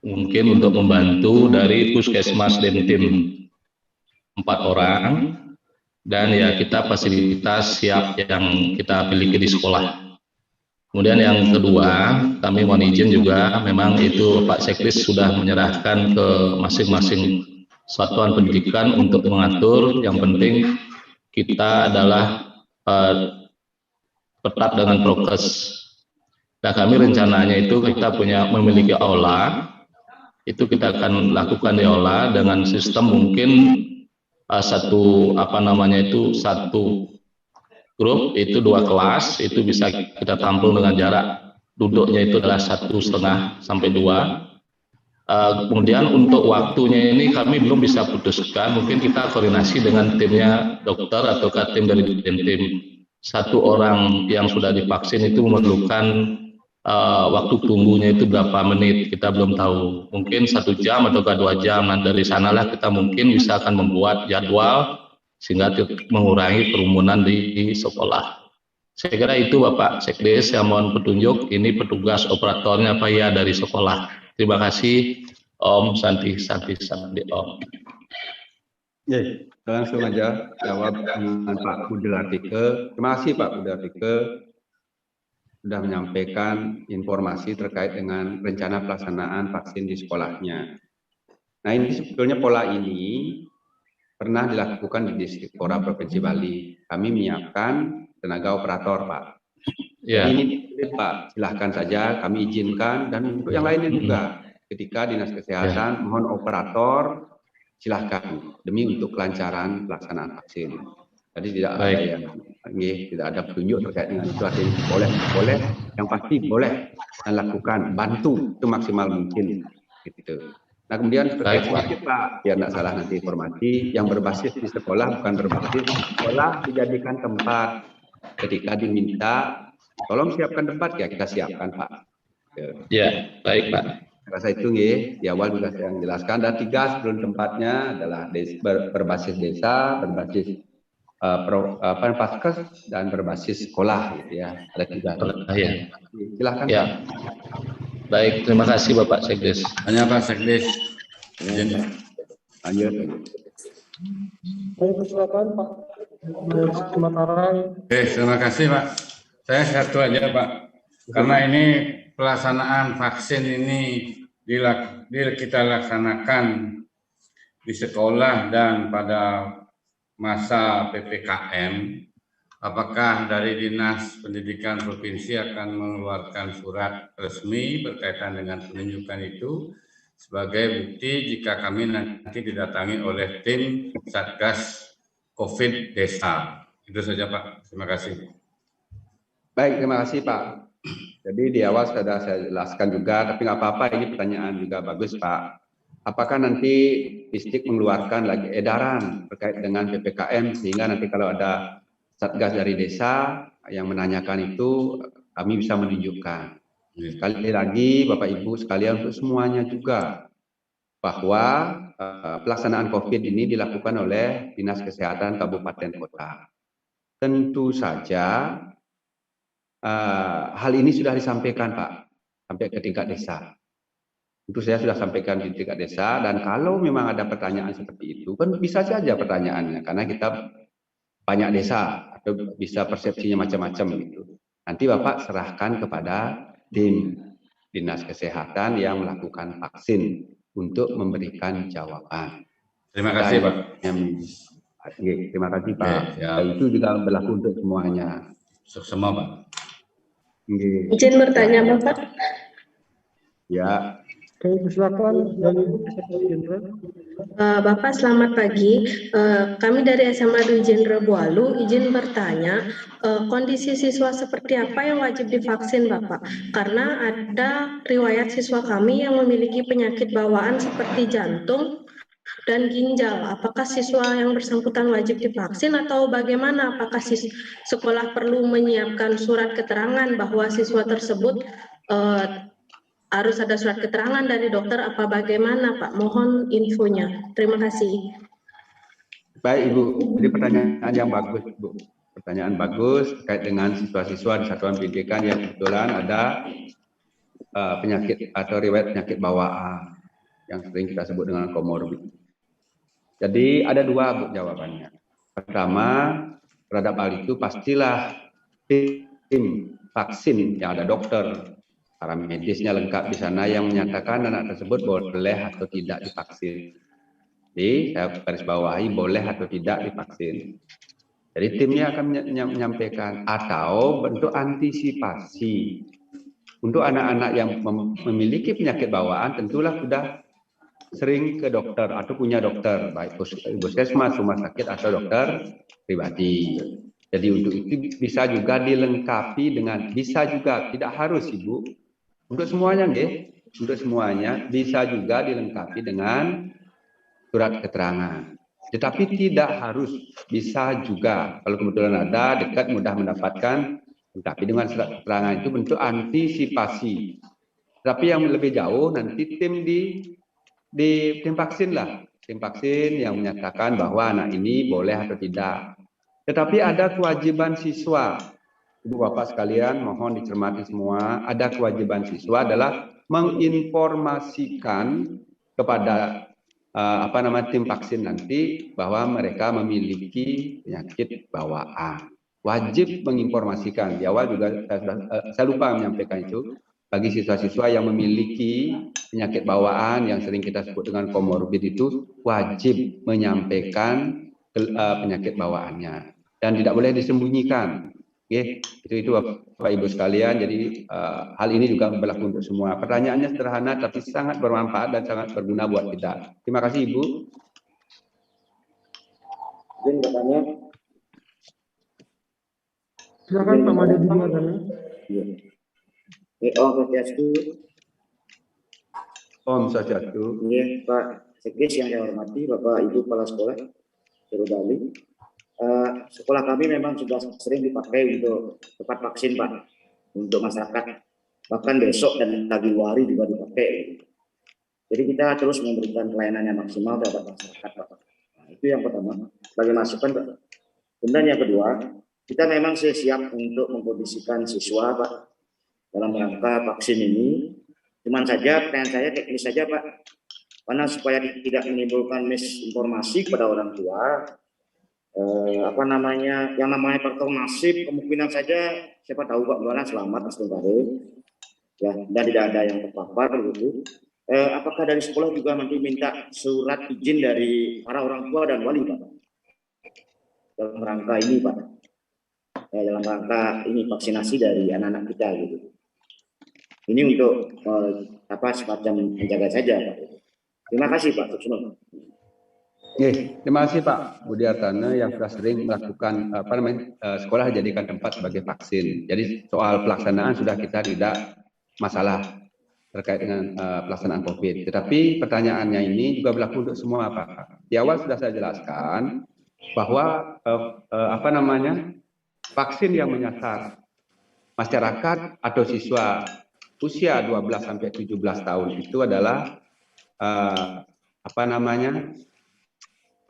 mungkin untuk membantu dari puskesmas dan tim 4 orang, dan ya kita fasilitas siap yang kita miliki di sekolah. Kemudian yang kedua, kami mohon izin juga, memang itu Pak Sekdes sudah menyerahkan ke masing-masing satuan pendidikan untuk mengatur. Yang penting kita adalah ketat dengan prokes. Nah, kami rencananya itu kita memiliki aula, itu kita akan lakukan di aula dengan sistem mungkin satu grup itu 2 kelas, itu bisa kita tampung dengan jarak duduknya itu adalah 1,5 sampai 2. Kemudian untuk waktunya ini kami belum bisa putuskan, mungkin kita koordinasi dengan timnya dokter atau tim dari tim. 1 orang yang sudah divaksin itu memerlukan waktu tunggunya itu berapa menit, kita belum tahu, mungkin 1 jam atau 2 jam. Nah, dari sanalah kita mungkin bisa akan membuat jadwal sehingga mengurangi kerumunan di sekolah. Saya kira itu Bapak Sekdes, saya mohon petunjuk, ini petugas operatornya Pak ya dari sekolah. Terima kasih. Om Santi Om. Ya, langsung aja jawab dengan Pak Budel Artike. Terima kasih Pak Budel Artike. sudah menyampaikan informasi terkait dengan rencana pelaksanaan vaksin di sekolahnya. Nah, ini sebetulnya pola ini pernah dilakukan di Distrik Pora Provinsi Bali. Kami menyiapkan tenaga operator, Pak. Ya. Ini Pak, silahkan saja kami izinkan, dan untuk yang lainnya juga. Ketika Dinas Kesehatan mohon operator, silahkan demi untuk kelancaran pelaksanaan vaksin. Jadi tidak ada yang tidak ada petunjuk terkait dengan itu. Artinya boleh, yang pasti boleh dan lakukan, bantu itu maksimal mungkin. Gitu. Nah kemudian terkait sedikit Pak, biar tidak salah nanti informasi, yang berbasis di sekolah bukan berbasis di sekolah dijadikan tempat. Ketika diminta, tolong siapkan tempat, ya kita siapkan Pak. Ya, baik Pak. Rasa itu di awal juga saya menjelaskan. Dan 3 sebelum tempatnya adalah berbasis desa, berbasis Paskes, dan berbasis sekolah, gitu ya. Ada 3. Ya. Silakan. Ya. Baik, terima kasih Bapak Sekdes. Hanya Pak Sekdes. Lanjut. Silakan Pak Mataram. Terima kasih Pak. Saya satu aja Pak. Karena ini pelaksanaan vaksin ini kita laksanakan di sekolah dan pada masa PPKM, apakah dari Dinas Pendidikan Provinsi akan mengeluarkan surat resmi berkaitan dengan penunjukan itu sebagai bukti jika kami nanti didatangi oleh tim Satgas COVID Desa. Itu saja Pak. Terima kasih. Baik, terima kasih Pak. Jadi di awal sudah saya jelaskan juga, tapi nggak apa-apa, ini pertanyaan juga bagus Pak. Apakah nanti Distrik mengeluarkan lagi edaran terkait dengan PPKM sehingga nanti kalau ada Satgas dari desa yang menanyakan itu kami bisa menunjukkan. Sekali lagi Bapak Ibu sekalian untuk semuanya juga bahwa pelaksanaan COVID ini dilakukan oleh Dinas Kesehatan Kabupaten Kota. Tentu saja hal ini sudah disampaikan Pak sampai ke tingkat desa. Itu saya sudah sampaikan di tingkat desa, dan kalau memang ada pertanyaan seperti itu, kan bisa saja pertanyaannya, karena kita banyak desa, atau bisa persepsinya macam-macam gitu. Nanti Bapak serahkan kepada tim Dinas Kesehatan yang melakukan vaksin untuk memberikan jawaban. Terima kasih Pak. Terima kasih Pak. Itu juga berlaku untuk semuanya. Semua Pak. Izin bertanya Bapak. Ya. Silakan dari Bapak selamat pagi. Kami dari SMA Dwi Jenderal Bualu izin bertanya, kondisi siswa seperti apa yang wajib divaksin Bapak? Karena ada riwayat siswa kami yang memiliki penyakit bawaan seperti jantung dan ginjal. Apakah siswa yang bersangkutan wajib divaksin atau bagaimana? Apakah sekolah perlu menyiapkan surat keterangan bahwa siswa tersebut harus ada surat keterangan dari dokter apa bagaimana Pak? Mohon infonya. Terima kasih. Baik Ibu, jadi pertanyaan yang bagus Bu. Pertanyaan bagus terkait dengan siswa-siswa di satuan pendidikan yang kebetulan ada penyakit atau riwayat penyakit bawaan yang sering kita sebut dengan komorbid. Jadi ada 2 Bu jawabannya. Pertama, terhadap hal itu pastilah tim vaksin yang ada dokter, para medisnya lengkap di sana yang menyatakan anak tersebut boleh atau tidak divaksin. Jadi saya garis bawahi boleh atau tidak divaksin. Jadi timnya akan menyampaikan, atau bentuk antisipasi untuk anak-anak yang memiliki penyakit bawaan tentulah sudah sering ke dokter atau punya dokter, baik puskesmas, rumah sakit atau dokter pribadi. Jadi untuk itu bisa juga dilengkapi dengan, bisa juga, tidak harus Ibu, untuk semuanya untuk semuanya bisa juga dilengkapi dengan surat keterangan. Tetapi tidak harus, bisa juga kalau kebetulan ada dekat mudah mendapatkan, tapi dengan surat keterangan itu bentuk antisipasi. Tapi yang lebih jauh nanti tim tim vaksin lah, tim vaksin yang menyatakan bahwa anak ini boleh atau tidak. Tetapi ada kewajiban siswa, Ibu Bapak sekalian, mohon dicermati semua, ada kewajiban siswa adalah menginformasikan kepada tim vaksin nanti bahwa mereka memiliki penyakit bawaan. wajib menginformasikan. Di awal juga saya lupa menyampaikan itu, bagi siswa-siswa yang memiliki penyakit bawaan yang sering kita sebut dengan komorbid itu wajib menyampaikan penyakit bawaannya dan tidak boleh disembunyikan. Oke, itu Bapak Ibu sekalian. Jadi hal ini juga berlaku untuk semua. Pertanyaannya sederhana tapi sangat bermanfaat dan sangat berguna buat kita. Terima kasih Ibu. Izin bertanya. Silakan Pak Made Dimardana. Iya. Om Swastiastu. Om Swastiastu. Iya, Pak Sekdes yang saya hormati, Bapak Ibu Kepala Sekolah Seru Bali. Sekolah kami memang sudah sering dipakai untuk tempat vaksin, Pak, untuk masyarakat. Bahkan besok dan pagi hari juga dipakai. Jadi kita terus memberikan pelayanan yang maksimal terhadap masyarakat, Pak. Nah, itu yang pertama, sebagai masukan, Pak. Kemudian yang kedua, kita memang siap untuk mengkondisikan siswa, Pak, dalam rangka vaksin ini. Cuman saja pertanyaan saya teknis saja, Pak, karena supaya tidak menimbulkan misinformasi kepada orang tua. Yang namanya faktor nasib, kemungkinan saja siapa tahu Pak Buana selamat ya, dan tidak ada yang terpapar begitu. Apakah dari sekolah juga nanti minta surat izin dari para orang tua dan wali, Pak, dalam rangka ini, Pak, dalam rangka ini vaksinasi dari anak-anak kita gitu. Ini untuk semacam menjaga saja, Pak. Terima kasih Pak. Terima kasih Pak Budi Hartana yang sudah sering melakukan sekolah dijadikan tempat sebagai vaksin. Jadi soal pelaksanaan sudah kita tidak masalah terkait dengan pelaksanaan COVID. Tetapi pertanyaannya ini juga berlaku untuk semua Pak. Di awal sudah saya jelaskan bahwa vaksin yang menyasar masyarakat atau siswa usia 12 sampai 17 tahun itu adalah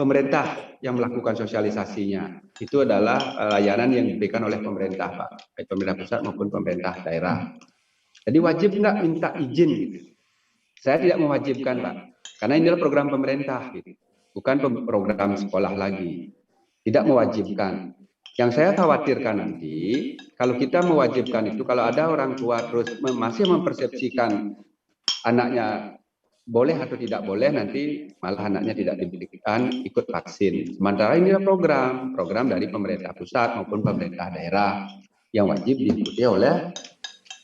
pemerintah yang melakukan sosialisasinya. Itu adalah layanan yang diberikan oleh pemerintah, Pak, baik pemerintah pusat maupun pemerintah daerah. Jadi wajib nggak minta izin gitu. Saya tidak mewajibkan, Pak, karena ini adalah program pemerintah gitu, bukan program sekolah lagi. Tidak mewajibkan. Yang saya khawatirkan nanti kalau kita mewajibkan itu, kalau ada orang tua terus masih mempersepsikan anaknya boleh atau tidak boleh, nanti malah anaknya tidak diberikan ikut vaksin. Sementara ini adalah program dari pemerintah pusat maupun pemerintah daerah yang wajib diikuti oleh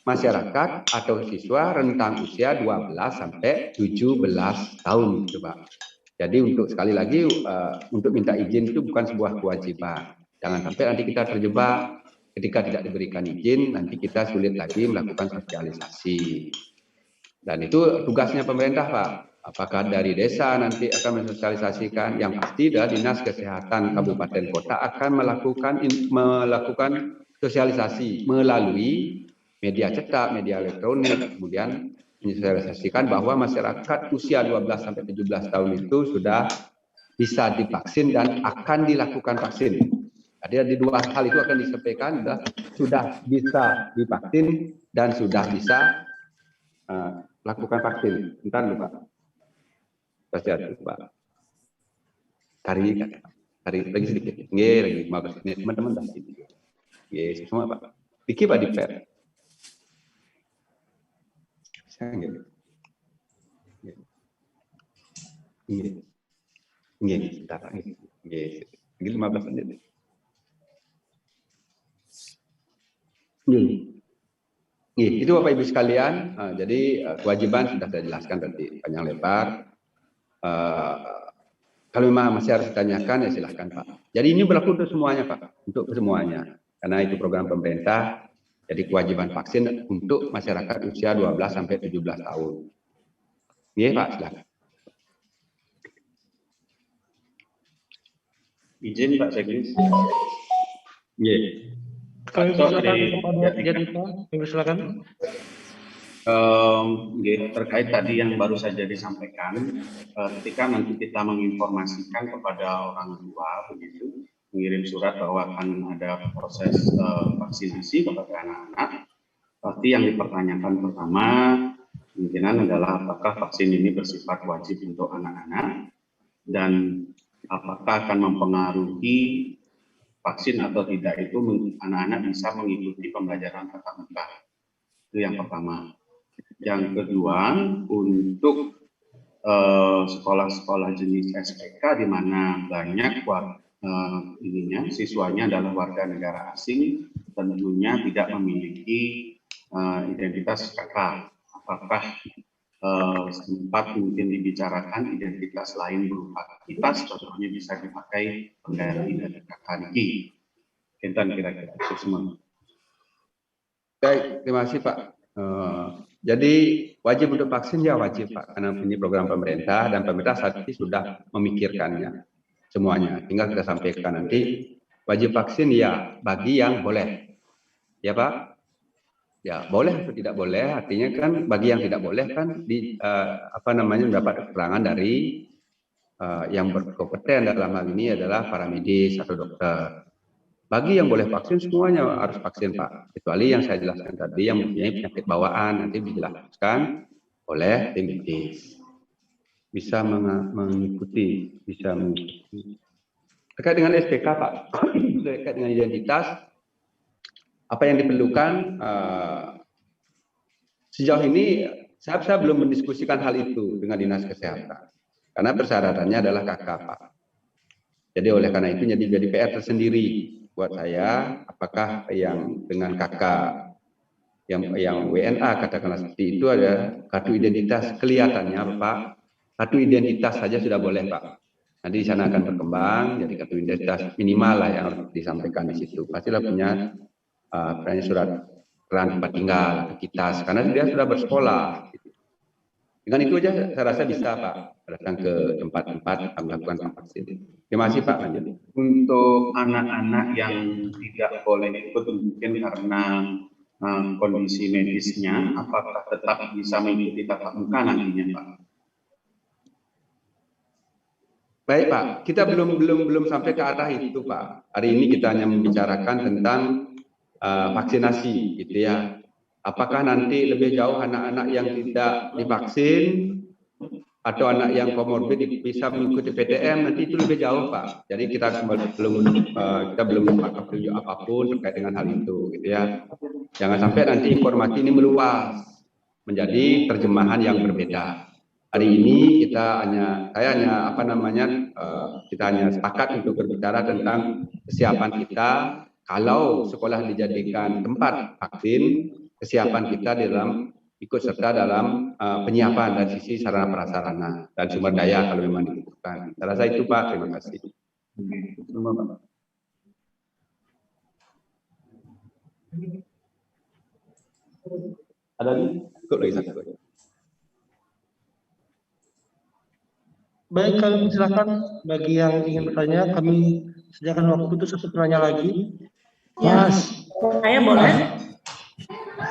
masyarakat atau siswa rentang usia 12 sampai 17 tahun gitu, Pak. Jadi untuk sekali lagi untuk minta izin itu bukan sebuah kewajiban. Jangan sampai nanti kita terjebak ketika tidak diberikan izin, nanti kita sulit lagi melakukan sosialisasi. Dan itu tugasnya pemerintah, Pak. Apakah dari desa nanti akan mensosialisasikan, yang pasti adalah Dinas Kesehatan Kabupaten Kota akan melakukan sosialisasi melalui media cetak, media elektronik, kemudian mensosialisasikan bahwa masyarakat usia 12 sampai 17 tahun itu sudah bisa divaksin dan akan dilakukan vaksin. Jadi dua hal itu akan disampaikan, sudah bisa divaksin dan sudah bisa lakukan vaksin. Bentar dulu Pak. Pasti Pak. Tarik lagi sedikit. Nggih, lagi 15 menit. Teman-teman dah sini. Nggih, semua Pak. Dikit Pak di per. Saya nggih. Nggih, sebentar. Nggih, 15 menit. Itu Bapak Ibu sekalian. Jadi kewajiban sudah saya jelaskan tadi panjang lebar. Kalau memang masih harus ditanyakan ya silahkan Pak. Jadi ini berlaku untuk semuanya Pak, untuk semuanya. Karena itu program pemerintah. Jadi kewajiban vaksin untuk masyarakat usia 12 sampai 17 tahun. Iya Pak, silakan. Izin Pak Sekdes. Iya. Silakan. Terkait tadi yang baru saja disampaikan, ketika nanti kita menginformasikan kepada orang tua begitu, mengirim surat bahwa akan ada proses vaksinasi kepada anak-anak, pasti yang dipertanyakan pertama kemungkinan adalah apakah vaksin ini bersifat wajib untuk anak-anak dan apakah akan mempengaruhi vaksin atau tidak itu anak-anak bisa mengikuti pembelajaran tatap muka. Itu yang pertama. Yang kedua, untuk sekolah-sekolah jenis SPK di mana banyak siswanya adalah warga negara asing, tentunya tidak memiliki identitas kakak. Apakah sempat mungkin dibicarakan identitas lain berupa aktivitas, contohnya bisa dipakai pengganti dari kakak Niki. Kintan kira-kira itu semua. Baik, terima kasih Pak. Jadi wajib untuk vaksin ya wajib Pak, karena ini program pemerintah dan pemerintah saat ini sudah memikirkannya semuanya. Tinggal kita sampaikan nanti wajib vaksin ya bagi yang boleh, ya Pak. Ya boleh atau tidak boleh, artinya kan bagi yang tidak boleh kan mendapat keterangan dari yang berkompeten dalam hal ini adalah para medis atau dokter. Bagi yang boleh vaksin semuanya harus vaksin Pak, kecuali yang saya jelaskan tadi yang mempunyai penyakit bawaan nanti dijelaskan oleh tim medis. Bisa mengikuti. Terkait dengan SPK Pak, terkait dengan identitas. Apa yang diperlukan sejauh ini saya belum mendiskusikan hal itu dengan Dinas Kesehatan karena persyaratannya adalah KK Pak. Jadi oleh karena itu jadi PR tersendiri buat saya, apakah yang dengan KK yang WNA katakanlah seperti itu ada kartu identitas kelihatannya Pak, kartu identitas saja sudah boleh Pak. Nanti di sana akan berkembang jadi kartu identitas minimal lah yang harus disampaikan di situ. Pastilah punya surat keterangan tempat tinggal kita karena dia sudah bersekolah. Dengan itu aja saya rasa bisa Pak datang ke tempat-tempat melakukan vaksin. Terima kasih Pak. Lanjut. Untuk anak-anak yang tidak boleh ikut mungkin karena kondisi medisnya, apakah tetap bisa mengikuti tatap muka nantinya Pak? Baik Pak, kita belum sampai ke arah itu Pak. Hari ini kita hanya membicarakan tentang vaksinasi gitu ya. Apakah nanti lebih jauh anak-anak yang tidak divaksin atau anak yang komorbid bisa mengikuti PTM, nanti itu lebih jauh Pak. Jadi kita belum dapat petunjuk apapun terkait dengan hal itu gitu ya. Jangan sampai nanti informasi ini meluas menjadi terjemahan yang berbeda. Hari ini kita hanya sepakat untuk berbicara tentang kesiapan kita. Kalau sekolah dijadikan tempat vaksin, kesiapan kita dalam ikut serta dalam penyiapan dari sisi sarana prasarana dan sumber daya kalau memang dibutuhkan. Saya rasa itu Pak, terima kasih. Ada lagi? Baik, kami silakan bagi yang ingin bertanya, kami sediakan waktu untuk satu penanya lagi. Mas. Saya boleh?